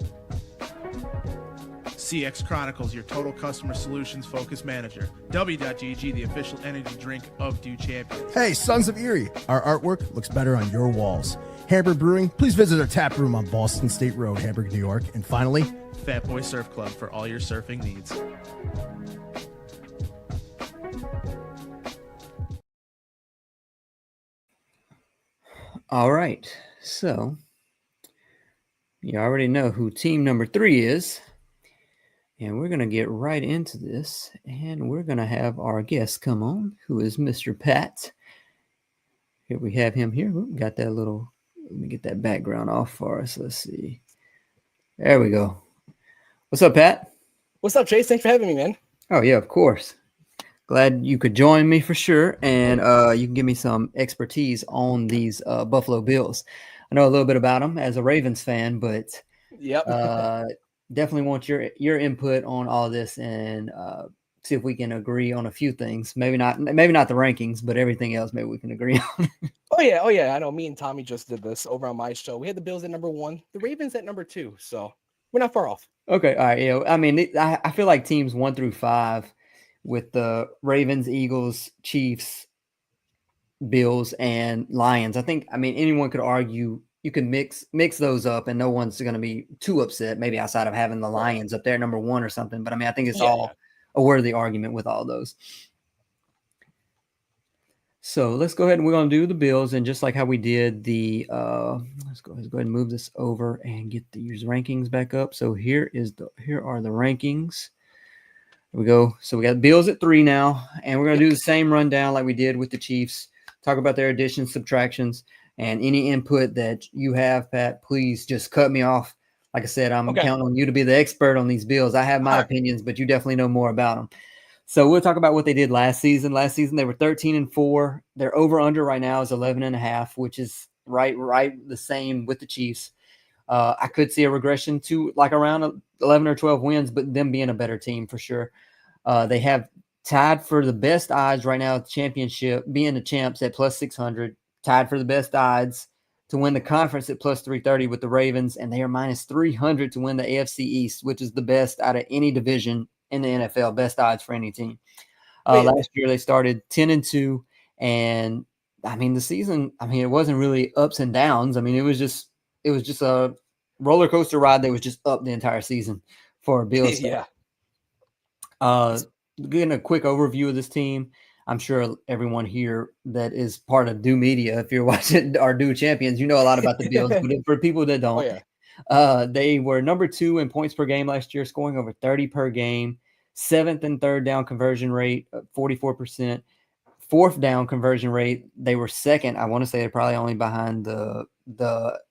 CX Chronicles, your total customer solutions focused manager. W.GG, the official energy drink of Do Champions. Hey, Sons of Erie, our artwork looks better on your walls. Hamburg Brewing, please visit our tap room on Boston State Road, Hamburg, New York. And finally, Fat Boy Surf Club for all your surfing needs. All right, so you already know who team number 3 is, and we're going to get right into this, and we're going to have our guest come on, who is Mr. Pat. Here we have him here. Got that little, let me get that background off for us. Let's see. There we go. What's up, Pat? What's up, Chase? Thanks for having me, man. Oh, yeah, of course. Glad you could join me for sure. And you can give me some expertise on these Buffalo Bills. I know a little bit about them as a Ravens fan, but Yep. definitely want your input on all this and see if we can agree on a few things. Maybe not the rankings, but everything else maybe we can agree on. Oh yeah. I know. Me and Tommy just did this over on my show. We had the Bills at number 1, the Ravens at number 2, so we're not far off. Okay, all right. Yeah, I mean, I feel like teams 1 through 5, with the Ravens, Eagles, Chiefs, Bills, and Lions. I mean, anyone could argue you can mix those up, and no one's going to be too upset. Maybe outside of having the Lions up there at number 1 or something. But I mean, I think it's all a worthy argument with all those. So let's go ahead and we're going to do the Bills, and just like how we did the let's go ahead and move this over and get these rankings back up. So here are the rankings. Here we go. So we got Bills at 3 now, and we're going to do the same rundown like we did with the Chiefs. Talk about their additions, subtractions, and any input that you have, Pat. Please just cut me off. Like I said, I'm counting on you to be the expert on these Bills. I have my opinions, but you definitely know more about them. So we'll talk about what they did last season. Last season, they were 13-4. Their over-under right now is 11.5, which is right the same with the Chiefs. I could see a regression to like around 11 or 12 wins, but them being a better team for sure. They have tied for the best odds right now at the championship, being the champs at plus 600, tied for the best odds to win the conference at plus 330 with the Ravens, and they are minus 300 to win the AFC East, which is the best out of any division in the NFL, best odds for any team. Last year they started 10-2, and I mean the season. I mean it wasn't really ups and downs. I mean it was just a roller coaster ride that was just up the entire season for Bills. Getting a quick overview of this team. I'm sure everyone here that is part of Do Media, if you're watching our Do Champions, you know a lot about the Bills. But for people that don't, they were number 2 in points per game last year, scoring over 30 per game. 7th and 3rd down conversion rate, 44%. 4th down conversion rate, they were 2nd. I want to say they're probably only behind the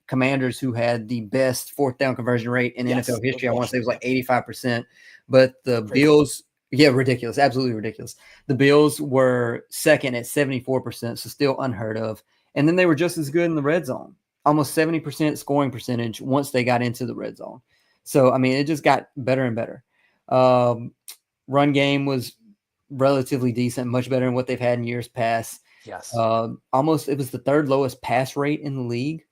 Commanders, who had the best 4th down conversion rate in NFL history. I want to say it was like 85%. But the Bills, ridiculous, absolutely ridiculous. The Bills were 2nd at 74%, so still unheard of. And then they were just as good in the red zone, almost 70% scoring percentage once they got into the red zone. So, I mean, it just got better and better. Run game was relatively decent, much better than what they've had in years past. Yes. It was the 3rd lowest pass rate in the league,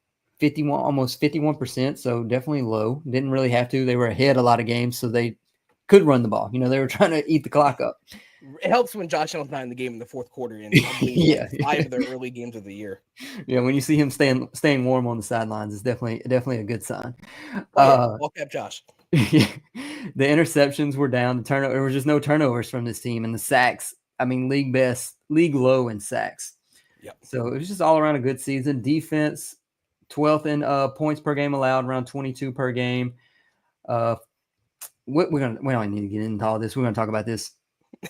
almost 51%. So definitely low. Didn't really have to. They were ahead a lot of games, so they could run the ball. You know, they were trying to eat the clock up. It helps when Josh Allen's not in the game in the 4th quarter in I believe 5 of the early games of the year. Yeah, when you see him staying warm on the sidelines, it's definitely a good sign. Walk up, Josh. The interceptions were down. There was just no turnovers from this team, and the sacks. I mean, league low in sacks. Yep. So it was just all around a good season. Defense, 12th in points per game allowed, around 22 per game. We don't need to get into all this. We're going to talk about this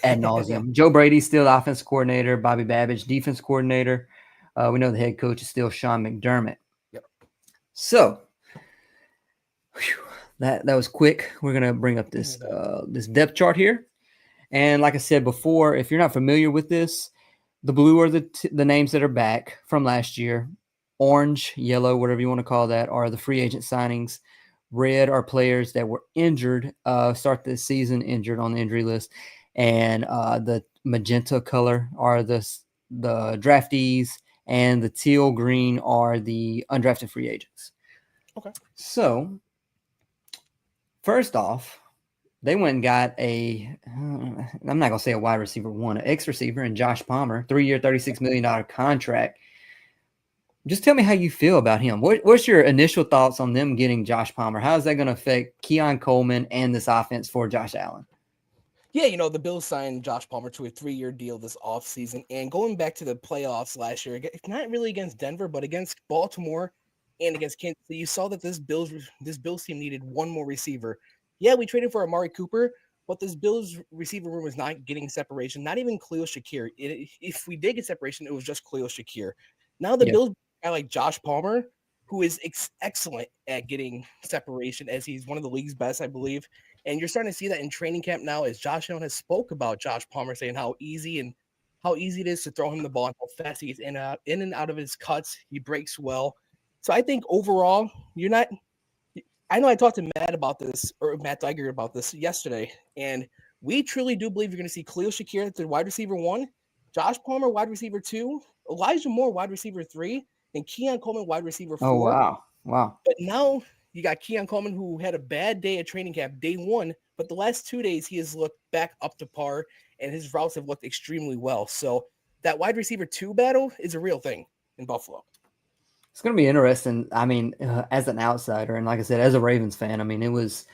ad nauseum. Joe Brady's still the offensive coordinator. Bobby Babbage, defense coordinator. We know the head coach is still Sean McDermott. Yep. So that was quick. We're going to bring up this depth chart here. And like I said before, if you're not familiar with this, the blue are the names that are back from last year. Orange, yellow, whatever you want to call that, are the free agent signings. Red are players that were injured, start the season injured on the injury list. And the magenta color are the draftees, and the teal green are the undrafted free agents. Okay. So, first off, they went and got I'm not going to say a wide receiver one, an X receiver in Josh Palmer, 3-year, $36 million contract. Just tell me how you feel about him. What's your initial thoughts on them getting Josh Palmer? How is that going to affect Keon Coleman and this offense for Josh Allen? Yeah, the Bills signed Josh Palmer to a 3-year deal this offseason. And going back to the playoffs last year, not really against Denver, but against Baltimore and against Kansas City, you saw that this Bills team needed one more receiver. Yeah, we traded for Amari Cooper, but this Bills receiver room is not getting separation, not even Khalil Shakir. If we did get separation, it was just Khalil Shakir. Now the Bills guy like Josh Palmer, who is excellent at getting separation, as he's one of the league's best, I believe. And you're starting to see that in training camp now, as Josh Allen has spoke about Josh Palmer, saying how easy it is to throw him the ball and how fast he's in and out of his cuts. He breaks well. So I think overall, I know I talked to Matt about this, or Matt Diger about this yesterday, and we truly do believe you're going to see Khalil Shakir at the wide receiver 1, Josh Palmer wide receiver 2, Elijah Moore wide receiver 3, and Keon Coleman wide receiver 4. Oh, wow. Wow. But now you got Keon Coleman, who had a bad day at training camp, day 1, but the last 2 days he has looked back up to par, and his routes have looked extremely well. So that wide receiver 2 battle is a real thing in Buffalo. It's going to be interesting. I mean, as an outsider, and like I said, as a Ravens fan, I mean, it was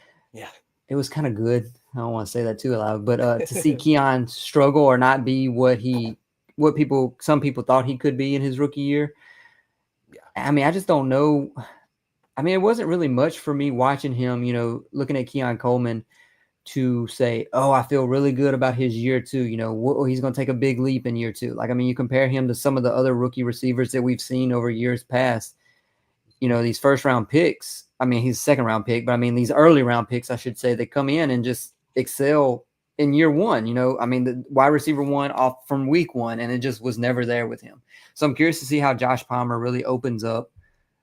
kind of good. I don't want to say that too loud, but to see Keon struggle or not be what some people thought he could be in his rookie year. Yeah. I mean, I just don't know. I mean, it wasn't really much for me watching him, looking at Keon Coleman to say, oh, I feel really good about his year 2. He's going to take a big leap in year 2. Like, I mean, you compare him to some of the other rookie receivers that we've seen over years past, these first round picks. I mean, he's a second round pick, but I mean, these early round picks, I should say, they come in and just excel in year 1. I mean, the wide receiver 1 off from week 1, and it just was never there with him. So I'm curious to see how Josh Palmer really opens up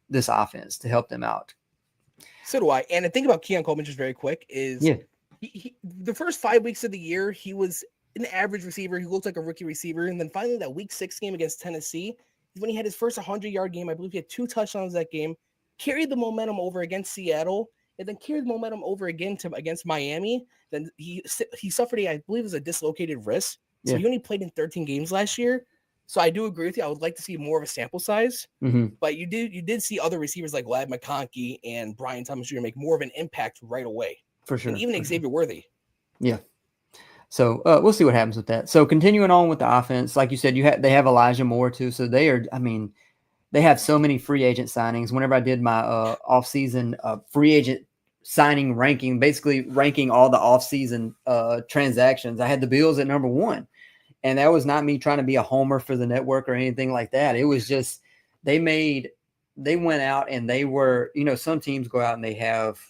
this offense to help them out. So do I. And the thing about Keon Coleman, just very quick, is the first 5 weeks of the year, he was an average receiver. He looked like a rookie receiver. And then finally that week 6 game against Tennessee, when he had his first 100-yard game, I believe he had 2 touchdowns that game, carried the momentum over against Seattle, and then carried the momentum over again against Miami. Then he suffered I believe it was a dislocated wrist. So he only played in 13 games last year. So I do agree with you. I would like to see more of a sample size. Mm-hmm. But you did see other receivers like Ladd McConkey and Brian Thomas Jr. make more of an impact right away. For sure. And even Xavier Worthy. Yeah. So we'll see what happens with that. So continuing on with the offense, like you said, they have Elijah Moore too. So they have so many free agent signings. Whenever I did my offseason free agent signing ranking, basically ranking all the offseason transactions, I had the Bills at number 1. And that was not me trying to be a homer for the network or anything like that. It was just they went out and they were, some teams go out and they have,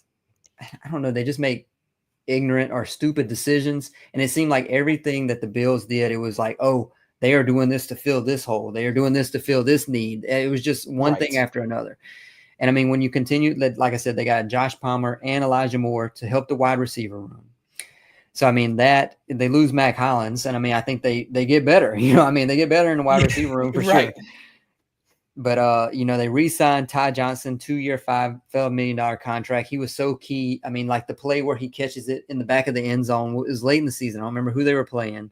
I don't know, they just make ignorant or stupid decisions. And it seemed like everything that the Bills did, it was like, oh, they are doing this to fill this hole. They are doing this to fill this need. It was just one thing after another. And I mean, when you continue, like I said, they got Josh Palmer and Elijah Moore to help the wide receiver room. So, I mean, that they lose Mac Hollins, and I mean, I think they get better. They get better in the wide receiver room for sure. But, they re-signed Ty Johnson, 2-year, $5 million contract. He was so key. I mean, like the play where he catches it in the back of the end zone was late in the season. I don't remember who they were playing.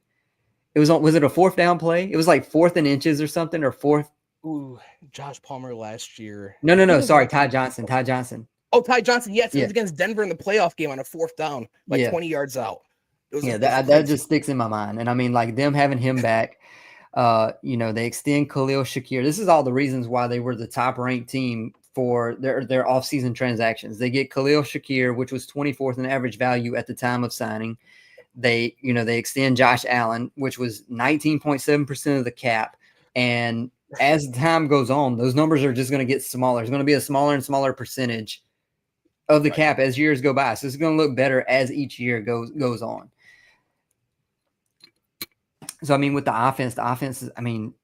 Was it a 4th down play? It was like 4th and inches or something, or 4th. Ooh, Josh Palmer last year. No. Sorry, Ty Johnson. Ty Johnson. Oh, Ty Johnson. Yes, it was against Denver in the playoff game on a 4th down, 20 yards out. That just sticks in my mind. And I mean, like them having him back, they extend Khalil Shakir. This is all the reasons why they were the top ranked team for their offseason transactions. They get Khalil Shakir, which was 24th in average value at the time of signing. They extend Josh Allen, which was 19.7% of the cap. And as time goes on, those numbers are just going to get smaller. It's going to be a smaller and smaller percentage of the cap as years go by. So it's going to look better as each year goes on. So, I mean, with the offense, I mean,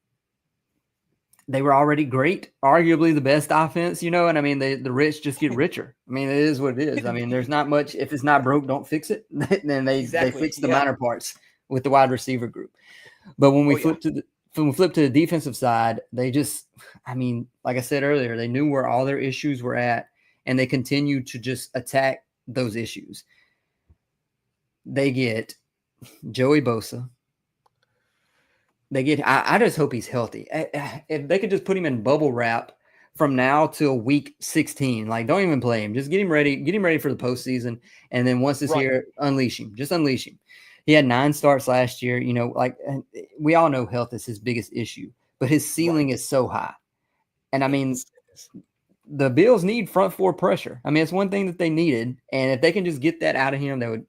they were already great, arguably the best offense, and I mean, the rich just get richer. I mean, it is what it is. I mean, there's not much, if it's not broke, don't fix it. Then they fix the minor parts with the wide receiver group. But when we flip to the defensive side, they just, I mean, like I said earlier, they knew where all their issues were at, and they continue to just attack those issues. They get Joey Bosa. I just hope he's healthy. If they could just put him in bubble wrap from now till week 16, like don't even play him. Just get him ready for the postseason. And then once it's here, unleash him. Just unleash him. He had 9 starts last year. We all know health is his biggest issue, but his ceiling is so high. And I mean, the Bills need front 4 pressure. I mean, it's one thing that they needed, and if they can just get that out of him, that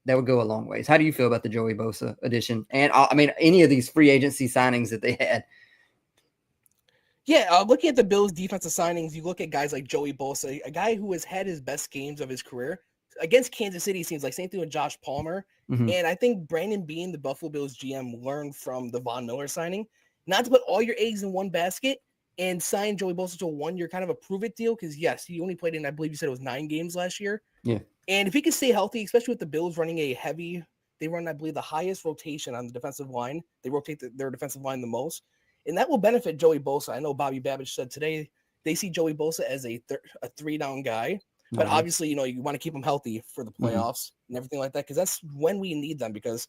would go a long ways. How do you feel about the Joey Bosa addition? And I mean, any of these free agency signings that they had? Yeah, looking at the Bills' defensive signings, you look at guys like Joey Bosa, a guy who has had his best games of his career against Kansas City. Seems like same thing with Josh Palmer, Mhm. and I think Brandon Beane, the Buffalo Bills GM, learned from the Von Miller signing not to put all your eggs in one basket and sign Joey Bosa to a 1-year kind of a prove it deal. Because yes, he only played in, I believe you said it was 9 games last year. Yeah. And if he can stay healthy, especially with the Bills running they run, I believe, the highest rotation on the defensive line. They rotate their defensive line the most. And that will benefit Joey Bosa. I know Bobby Babbage said today they see Joey Bosa as a 3-down guy. But Okay. obviously, you want to keep him healthy for the playoffs and everything like that, because that's when we need them. Because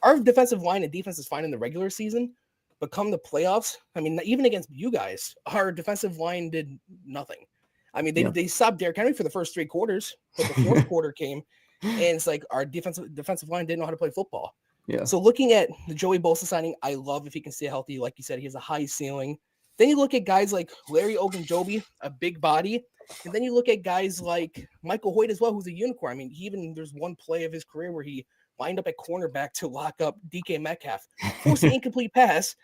our defensive line and defense is fine in the regular season, but come the playoffs, I mean, even against you guys, our defensive line did nothing. I mean, they stopped Derrick Henry for the first 3 quarters, but the fourth quarter came, and it's like our defensive line didn't know how to play football. Yeah. So looking at the Joey Bosa signing, I love if he can stay healthy. Like you said, he has a high ceiling. Then you look at guys like Larry Ogunjobi, a big body. And then you look at guys like Michael Hoyt as well, who's a unicorn. I mean, there's one play of his career where he lined up at cornerback to lock up DK Metcalf, forced an incomplete pass.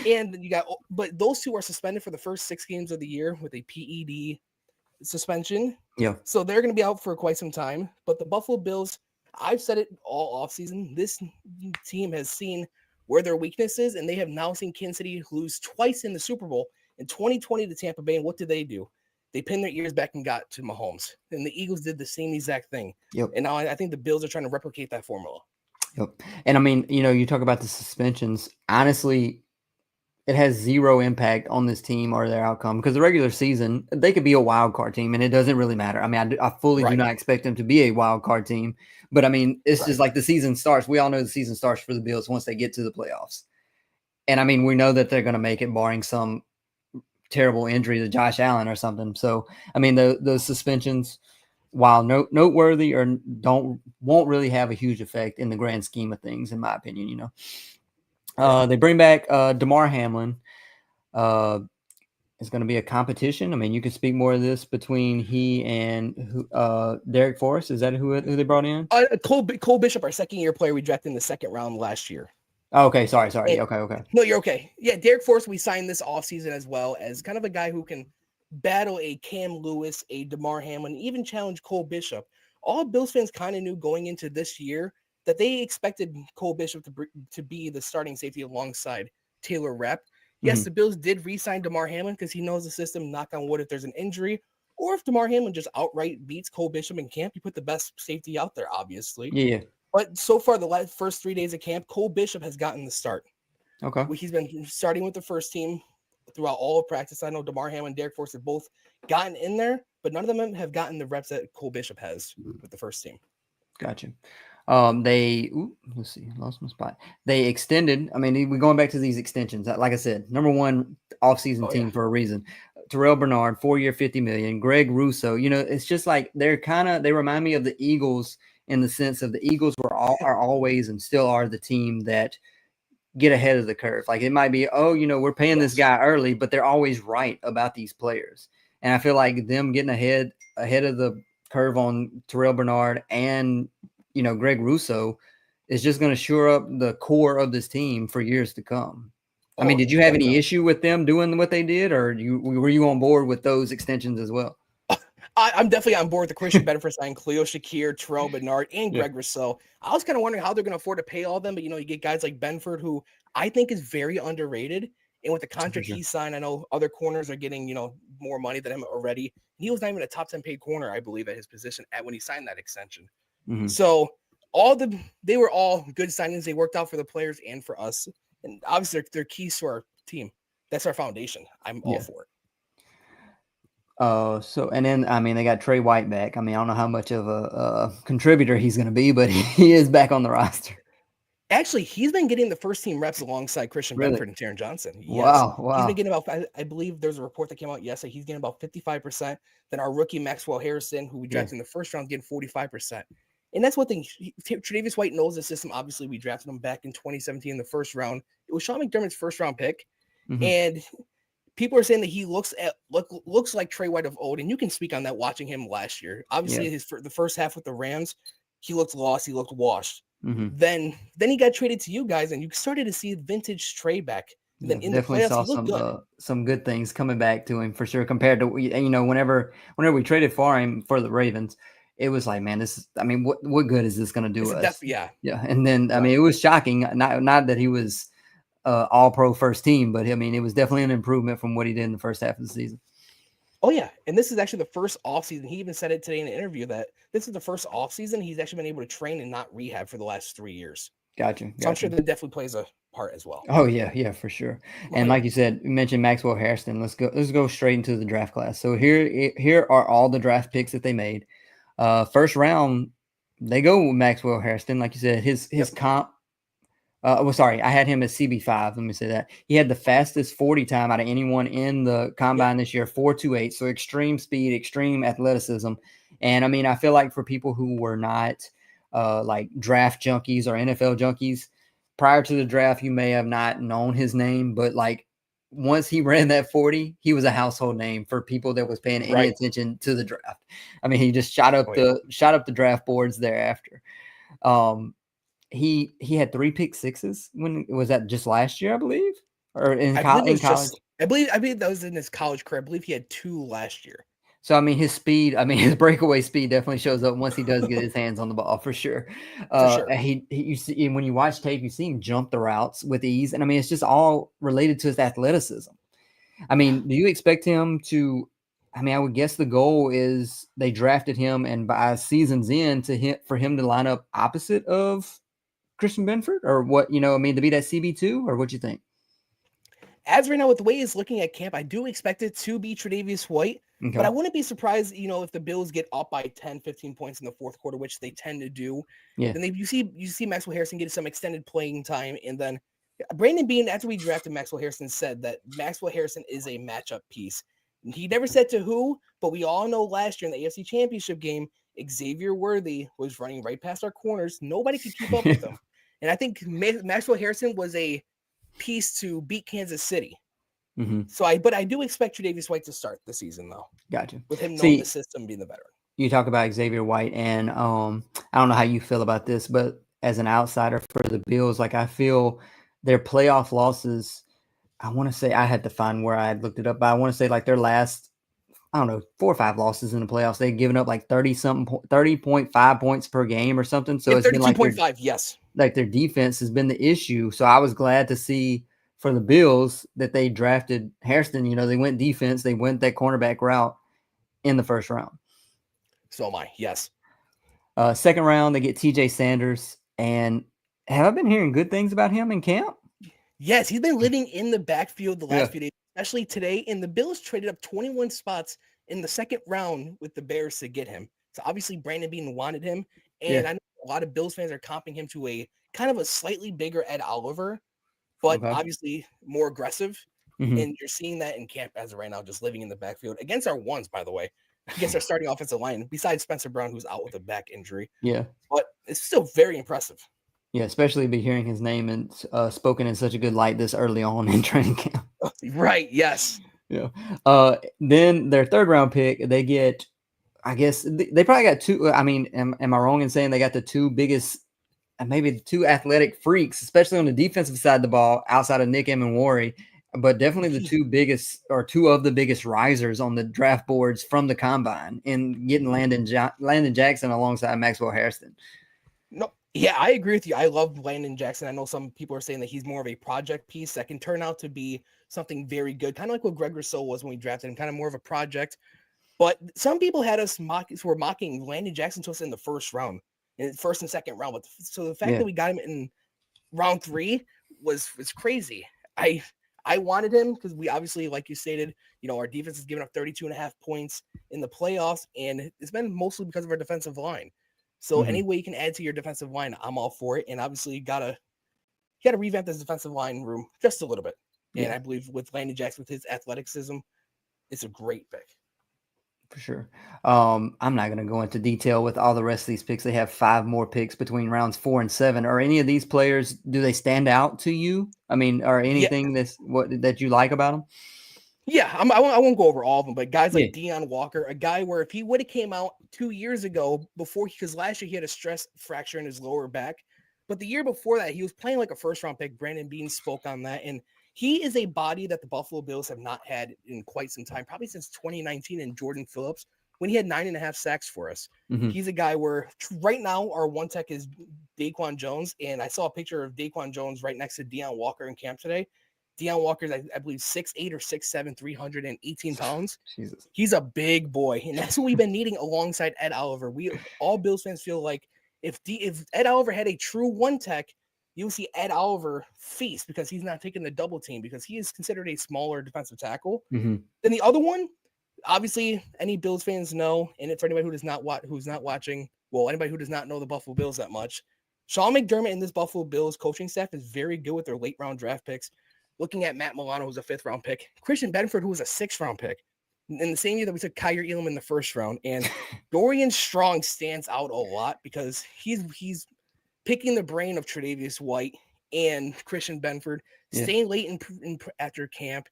And but those two are suspended for the first 6 games of the year with a PED suspension. Yeah. So they're going to be out for quite some time. But the Buffalo Bills, I've said it all offseason, this team has seen where their weakness is, and they have now seen Kansas City lose twice in the Super Bowl in 2020 to Tampa Bay. And what did? They pinned their ears back and got to Mahomes. And the Eagles did the same exact thing. Yep. And now I think the Bills are trying to replicate that formula. Yep. And I mean, you talk about the suspensions. Honestly, it has zero impact on this team or their outcome, because the regular season, they could be a wild card team and it doesn't really matter. I mean, I fully do not expect them to be a wild card team, but I mean, it's just like the season starts. We all know the season starts for the Bills once they get to the playoffs. And I mean, we know that they're going to make it barring some terrible injury to Josh Allen or something. So, I mean, those suspensions, while noteworthy or won't really have a huge effect in the grand scheme of things, in my opinion, They bring back DeMar Hamlin. It's going to be a competition. I mean, you can speak more of this between he and Derek Forrest. Is that who they brought in? Cole Bishop, our second-year player we drafted in the second round last year. Oh, okay, sorry. Okay. No, you're okay. Yeah, Derek Forrest, we signed this offseason as well as kind of a guy who can battle a Cam Lewis, a DeMar Hamlin, even challenge Cole Bishop. All Bills fans kind of knew going into this year that they expected Cole Bishop to be the starting safety alongside Taylor Rapp. Yes, the Bills did re-sign DeMar Hamlin because he knows the system, knock on wood, if there's an injury, or if DeMar Hamlin just outright beats Cole Bishop in camp, you put the best safety out there, obviously. Yeah. But so far, the first 3 days of camp, Cole Bishop has gotten the start. Okay. He's been starting with the first team throughout all of practice. I know DeMar Hamlin and Derek Forrest have both gotten in there, but none of them have gotten the reps that Cole Bishop has with the first team. Gotcha. Let's see, lost my spot. They extended. I mean, we're going back to these extensions. Like I said, number one offseason team for a reason. Terrell Bernard, 4-year, $50 million. Greg Russo. It's just like they remind me of the Eagles in the sense of the Eagles are always and still are the team that get ahead of the curve. Like it might be, we're paying this guy early, but they're always right about these players. And I feel like them getting ahead of the curve on Terrell Bernard and Greg Russo is just going to shore up the core of this team for years to come. I mean, did you have any issue with them doing what they did, or were you on board with those extensions as well? I'm definitely on board with the Christian Benford signing Khalil Shakir, Terrell Bernard, and Greg Rousseau. I was kind of wondering how they're going to afford to pay all of them, but you get guys like Benford, who I think is very underrated. And with the contract he signed, I know other corners are getting, more money than him already. He was not even a top 10 paid corner, I believe, at his position when he signed that extension. Mm-hmm. So they were all good signings. They worked out for the players and for us. And obviously they're keys to our team. That's our foundation. I'm all for it. And then, I mean, they got Trey White back. I mean, I don't know how much of a contributor he's going to be, but he is back on the roster. Actually, he's been getting the first team reps alongside Christian Benford and Taron Johnson. Yes. Wow. He's been getting about, I believe there's a report that came out yesterday. He's getting about 55%. Then our rookie Maxwell Harrison, who we drafted in the first round, getting 45%. And that's one thing. Tre'Davious White knows the system. Obviously, we drafted him back in 2017 in the first round. It was Sean McDermott's first round pick. Mm-hmm. And people are saying that he looks like Trey White of old. And you can speak on that watching him last year. Obviously, the first half with the Rams, he looked lost. He looked washed. Mm-hmm. Then he got traded to you guys, and you started to see vintage Trey back. And then in the definitely playoffs, saw he looked good. some good things coming back to him for sure. Compared to whenever we traded for him for the Ravens, it was like, man, this is. I mean, what good is this going to do It's a us? yeah. Yeah, and then I Right. mean, it was shocking. Not that he was all pro first team, but I mean, it was definitely an improvement from what he did in the first half of the season. Oh yeah, and this is actually the first offseason. He even said it today in an interview that this is the first offseason he's actually been able to train and not rehab for the last 3 years. Gotcha. So I'm sure that definitely plays a part as well. Oh yeah, for sure. And Right. like you said, you mentioned Maxwell Hairston. Let's go straight into the draft class. So here are all the draft picks that they made. First round, they go with Maxwell Hairston. Like you said, his comp. Sorry, I had him as CB5. Let me say that. He had the fastest 40 time out of anyone in the combine this year, 4.28. So extreme speed, extreme athleticism. And I mean, I feel like for people who were not like draft junkies or NFL junkies, prior to the draft, you may have not known his name, but like once he ran that 40, he was a household name for people that was paying any attention to the draft. I mean, he just shot up the draft boards thereafter. He had 3 pick sixes. When was that? Just last year, I believe, or in college. I believe that was in his college career. I believe he had 2 last year. So I mean, his speed. I mean, his breakaway speed definitely shows up once he does get his hands on the ball for sure. You see when you watch tape, you see him jump the routes with ease, and I mean, it's just all related to his athleticism. I mean, do you expect him to? I mean, I would guess the goal is they drafted him, and by season's end, for him to line up opposite of Christian Benford, or what, I mean, to be that CB2, or what you think? As right now, with the way he's looking at camp, I do expect it to be Tre'Davious White, Okay. but I wouldn't be surprised, if the Bills get up by 10, 15 points in the fourth quarter, which they tend to do. Yeah. Then you see Maxwell Harrison get some extended playing time, and then Brandon Beane, after we drafted Maxwell Harrison, said that Maxwell Harrison is a matchup piece. He never said to who, but we all know last year in the AFC Championship game, Xavier Worthy was running right past our corners. Nobody could keep up with him. And I think Maxwell Harrison was a piece to beat Kansas City. Mm-hmm. But I do expect Tre'Davious White to start the season, though. Gotcha. With him knowing the system, being the veteran. You talk about Xavier White, and I don't know how you feel about this, but as an outsider for the Bills, like I feel their playoff losses, I want to say, I had to find where I had looked it up, but I want to say like their last, I don't know, 4 or 5 losses in the playoffs, they've given up like 30.5 points per game or something. So it's been like 32.5, yes. Like their defense has been the issue. So I was glad to see for the Bills that they drafted Hairston. They went defense. They went that cornerback route in the first round. So am I, yes. Second round, they get TJ Sanders. And have I been hearing good things about him in camp? Yes, he's been living in the backfield the last few days, especially today. And the Bills traded up 21 spots in the second round with the Bears to get him. So obviously Brandon Beane wanted him. And I know a lot of Bills fans are comping him to a kind of a slightly bigger Ed Oliver, but obviously more aggressive. Mm-hmm. And you're seeing that in camp as of right now, just living in the backfield against our ones, by the way, against our starting offensive line, besides Spencer Brown, who's out with a back injury. Yeah. But it's still very impressive. Yeah, especially be hearing his name and spoken in such a good light this early on in training camp. Right, yes. Yeah. Then their third round pick, they get, I guess they probably got 2. I mean, am I wrong in saying they got the 2 biggest, maybe the 2 athletic freaks, especially on the defensive side of the ball, outside of Nick Emmanwori, but definitely the 2 biggest, or 2 of the biggest risers on the draft boards from the combine, in getting Landon Jackson alongside Maxwell Hairston. No, yeah, I agree with you. I love Landon Jackson. I know some people are saying that he's more of a project piece that can turn out to be something very good, kind of like what Greg Rousseau was when we drafted him, kind of more of a project. But some people had us were mocking Landon Jackson to us in the first round, in the first and second round. But so the fact that we got him in round 3 was crazy. I wanted him because we obviously, like you stated, our defense has given up 32.5 points in the playoffs, and it's been mostly because of our defensive line. So any way you can add to your defensive line, I'm all for it. And obviously you gotta revamp this defensive line room just a little bit. And I believe with Landon Jackson, with his athleticism, it's a great pick. For sure. I'm not going to go into detail with all the rest of these picks. They have 5 more picks between rounds 4 and 7. Are any of these players, do they stand out to you? I mean, or anything that you like about them? Yeah, I won't go over all of them, but guys like Deion Walker, a guy where if he would have came out 2 years ago because last year he had a stress fracture in his lower back, but the year before that he was playing like a first round pick. Brandon Beane spoke on that, and He is a body that the Buffalo Bills have not had in quite some time, probably since 2019 and Jordan Phillips, when he had 9.5 sacks for us. Mhm. He's a guy where right now our one tech is Daquan Jones, and I saw a picture of Daquan Jones right next to Deion Walker in camp today. Deion Walker is, I believe, 6'8" or 6'7", 318 pounds. Jesus. He's a big boy, and that's what we've been needing alongside Ed Oliver. We all Bills fans feel like if Ed Oliver had a true one tech, you'll see Ed Oliver feast because he's not taking the double team because he is considered a smaller defensive tackle. Mhm. Then the other one, obviously, any Bills fans know, and for anybody who does not who's not watching, well, anybody who does not know the Buffalo Bills that much, Sean McDermott and this Buffalo Bills coaching staff is very good with their late round draft picks. Looking at Matt Milano, who's a 5th round pick, Christian Benford, who was a 6th round pick, in the same year that we took Kyrie Elam in the 1st round, and Dorian Strong stands out a lot because he's picking the brain of Tre'Davious White and Christian Benford, staying late in after camp,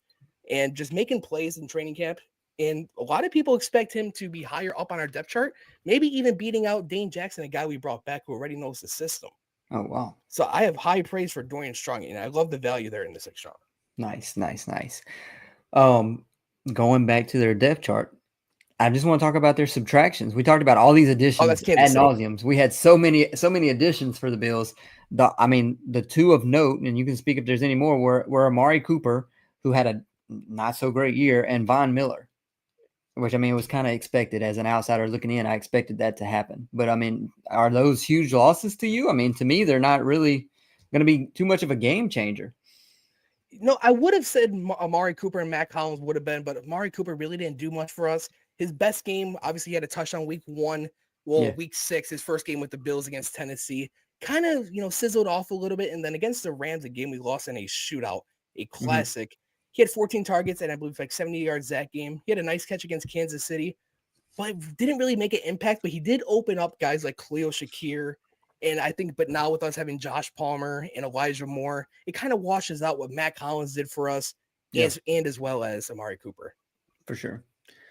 and just making plays in training camp. And a lot of people expect him to be higher up on our depth chart, maybe even beating out Dane Jackson, a guy we brought back who already knows the system. Oh, wow. So I have high praise for Dorian Strong, and I love the value there in the 6th round. Nice. Going back to their depth chart, I just want to talk about their subtractions. We talked about all these additions that's ad Kansas City. nauseums. We had so many additions for the Bills. The two of note, and you can speak if there's any more, were Amari Cooper, who had a not so great year, and Von Miller, which was kind of expected as an outsider looking in. I expected that to happen. But are those huge losses to you? To me, they're not really going to be too much of a game changer. No, I would have said Amari Cooper and Matt Collins would have been, but Amari Cooper really didn't do much for us. His best game, obviously, he had a touchdown week 1. Well, week 6, his first game with the Bills against Tennessee, kind of, sizzled off a little bit. And then against the Rams, a game we lost in a shootout, a classic. He had 14 targets and I believe like 70 yards that game. He had a nice catch against Kansas City, but didn't really make an impact. But he did open up guys like Khalil Shakir. And I think, but now with us having Josh Palmer and Elijah Moore, it kind of washes out what Matt Collins did for us, and as well as Amari Cooper. For sure.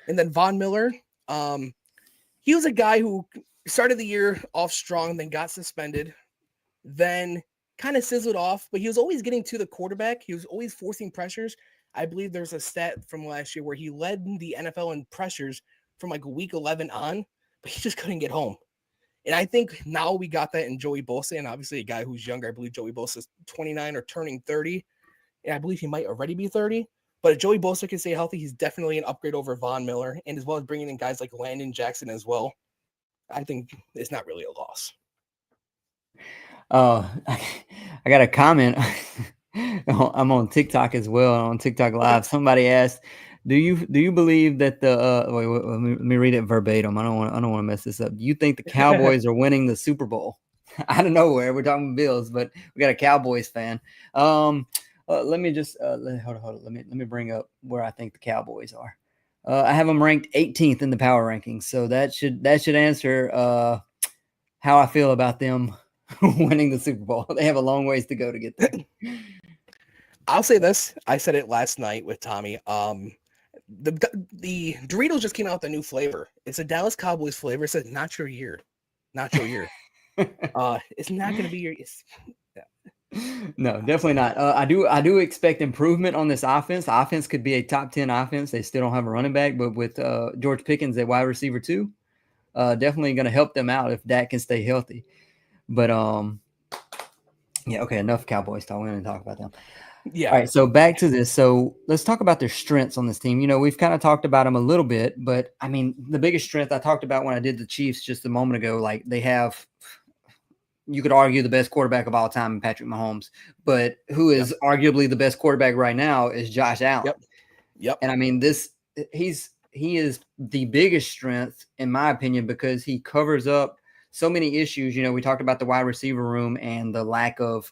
And then Von Miller, he was a guy who started the year off strong, then got suspended, then kind of sizzled off, but he was always getting to the quarterback. He was always forcing pressures. I believe there's a stat from last year where he led the NFL in pressures from like week 11 on, but he just couldn't get home. And I think now we got that in Joey Bosa, and obviously a guy who's younger. I believe Joey Bosa is 29 or turning 30, and I believe he might already be 30. But if Joey Bosa can stay healthy, he's definitely an upgrade over Von Miller, and as well as bringing in guys like Landon Jackson as well. I think it's not really a loss. I got a comment. I'm on TikTok as well, on TikTok Live. Somebody asked, "Do you believe that the wait, let me read it verbatim. I don't want to mess this up. Do you think the Cowboys are winning the Super Bowl?" Out of nowhere, we're talking Bills, but we got a Cowboys fan. Let me just hold on. Let me bring up where I think the Cowboys are. I have them ranked 18th in the power rankings, so that should answer how I feel about them winning the Super Bowl. They have a long ways to go to get there. I'll say this. I said it last night with Tommy. The Doritos just came out with a new flavor. It's a Dallas Cowboys flavor. It says not your year. Not your year. It's not going to be your. No, definitely not. I do expect improvement on this offense. The offense could be a top 10 offense. They still don't have a running back, but with George Pickens at wide receiver 2, definitely going to help them out if Dak can stay healthy. But okay, enough Cowboys talk. We're going to talk about them. Yeah. All right, so back to this. So let's talk about their strengths on this team. We've kind of talked about them a little bit, but the biggest strength I talked about when I did the Chiefs just a moment ago, like they have, you could argue, the best quarterback of all time in Patrick Mahomes, but who is arguably the best quarterback right now is Josh Allen. Yep. And he is the biggest strength in my opinion because he covers up so many issues. We talked about the wide receiver room and the lack of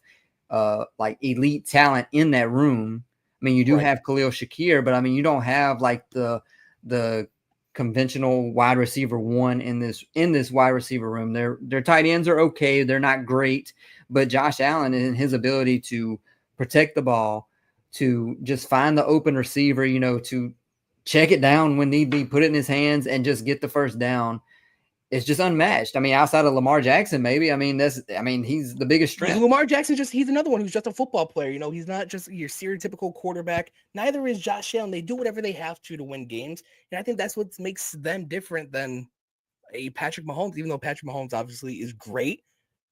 like elite talent in that room. You do have Khalil Shakir, but you don't have like the conventional wide receiver 1 in this wide receiver room. Their tight ends are okay. They're not great, but Josh Allen and his ability to protect the ball, to just find the open receiver, to check it down when need be, put it in his hands and just get the first down. it's just unmatched. I mean, outside of Lamar Jackson, maybe. I mean, he's the biggest strength. Lamar Jackson he's another one who's just a football player. He's not just your stereotypical quarterback. Neither is Josh Allen. They do whatever they have to win games. And I think that's what makes them different than a Patrick Mahomes, even though Patrick Mahomes obviously is great.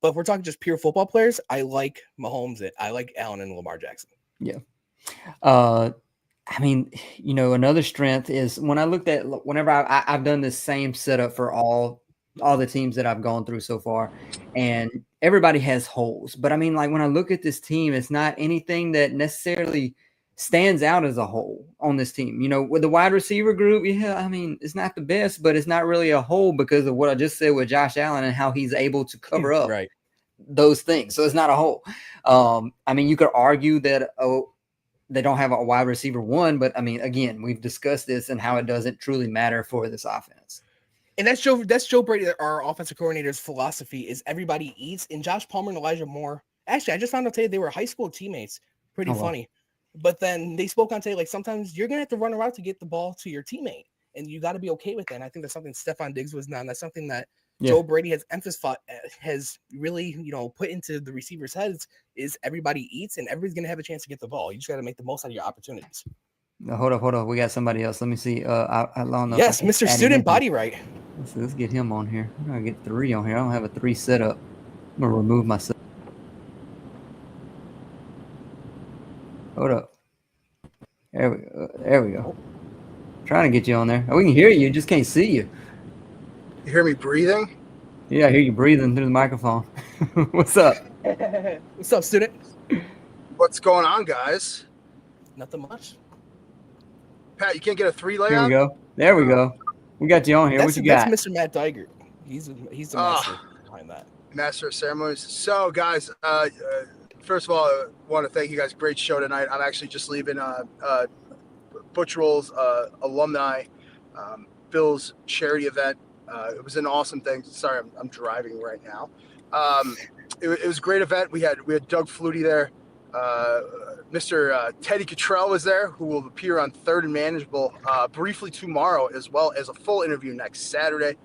But if we're talking just pure football players, I like Mahomes. I like Allen and Lamar Jackson. Yeah. I mean, another strength is when I looked at whenever I've done this same setup for all the teams that I've gone through so far, and everybody has holes. But I mean, like when I look at this team, it's not anything that necessarily stands out as a whole on this team. With the wide receiver group, I mean, it's not the best, but it's not really a hole because of what I just said with Josh Allen and how he's able to cover up those things. So it's not a hole. I mean, you could argue that, they don't have a wide receiver one, but I mean, again, we've discussed this and how it doesn't truly matter for this offense. And that's Joe Brady, our offensive coordinator's philosophy is everybody eats. And Josh Palmer and Elijah Moore, actually, I just found out today they were high school teammates. Pretty funny. But then they spoke on today, like sometimes you're going to have to run around to get the ball to your teammate. And you got to be okay with that. And I think that's something Stephon Diggs was not. And that's something that Joe Brady has really, put into the receivers' heads is everybody eats and everybody's going to have a chance to get the ball. You just got to make the most out of your opportunities. Hold up. We got somebody else. Let me see. Yes, Mr. Student Body Right. Let's get him on here. I'm going to get 3 on here. I don't have a 3 set up. I'm going to remove myself. Hold up. There we go. Trying to get you on there. We can hear you, just can't see you. You hear me breathing? Yeah, I hear you breathing through the microphone. What's up? What's up, student? What's going on, guys? Nothing much. Pat, you can't get a 3 layout? Here we go. There we go. We got you on here. What you got? That's Mr. Matt Diger. He's the master behind that. Master of ceremonies. So, guys, first of all, I want to thank you guys. Great show tonight. I'm actually just leaving Butch Roll's alumni Bills charity event. It was an awesome thing. Sorry, I'm driving right now. It was a great event. We had Doug Flutie there. Mr. Teddy Cottrell was there, who will appear on Third and Manageable briefly tomorrow, as well as a full interview next Saturday.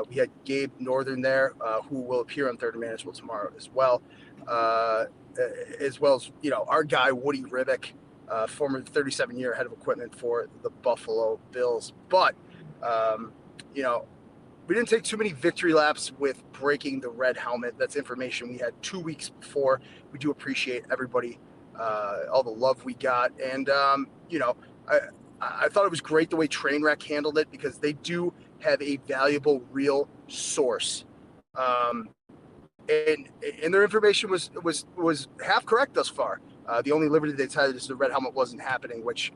We had Gabe Northern there, who will appear on Third and Manageable tomorrow as well as our guy Woody Ribick, former 37-year head of equipment for the Buffalo Bills. But we didn't take too many victory laps with breaking the red helmet. That's information we had 2 weeks before. We do appreciate everybody, all the love we got. And, I thought it was great the way Trainwreck handled it because they do have a valuable, real source. And their information was half correct thus far. The only liberty they decided is the red helmet wasn't happening, which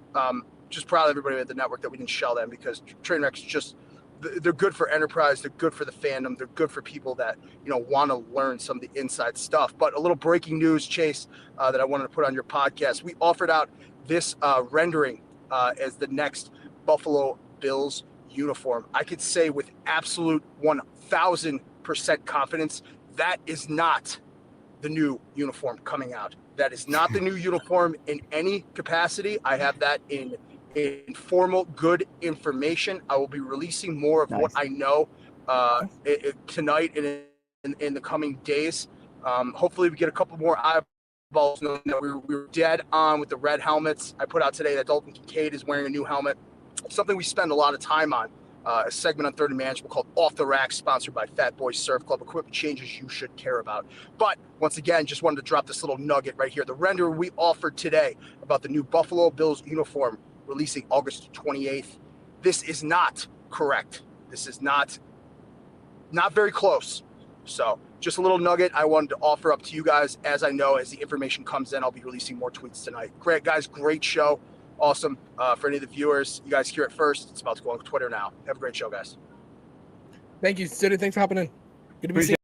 just proud of everybody at the network that we didn't shell them because Trainwreck's just – they're good for enterprise. They're good for the fandom. They're good for people that, want to learn some of the inside stuff. But a little breaking news, Chase, that I wanted to put on your podcast. We offered out this rendering as the next Buffalo Bills uniform. I could say with absolute 1,000% confidence, that is not the new uniform coming out. That is not the new uniform in any capacity. I have that in informal, good information. I will be releasing more of what I know tonight and in the coming days. Hopefully we get a couple more eyeballs knowing that we were dead on with the red helmets. I put out today that Dalton Kincaid is wearing a new helmet. Something we spend a lot of time on. A segment on Third and Manageable called Off the Rack, sponsored by Fat Boy Surf Club. Equipment changes you should care about. But once again, just wanted to drop this little nugget right here. The render we offered today about the new Buffalo Bills uniform releasing August 28th. This is not correct. This is not very close. So just a little nugget I wanted to offer up to you guys. As I know, as the information comes in, I'll be releasing more tweets tonight. Great, guys. Great show. Awesome. For any of the viewers, you guys hear it first. It's about to go on Twitter now. Have a great show, guys. Thank you, student. Thanks for hopping in. Good to be Appreciate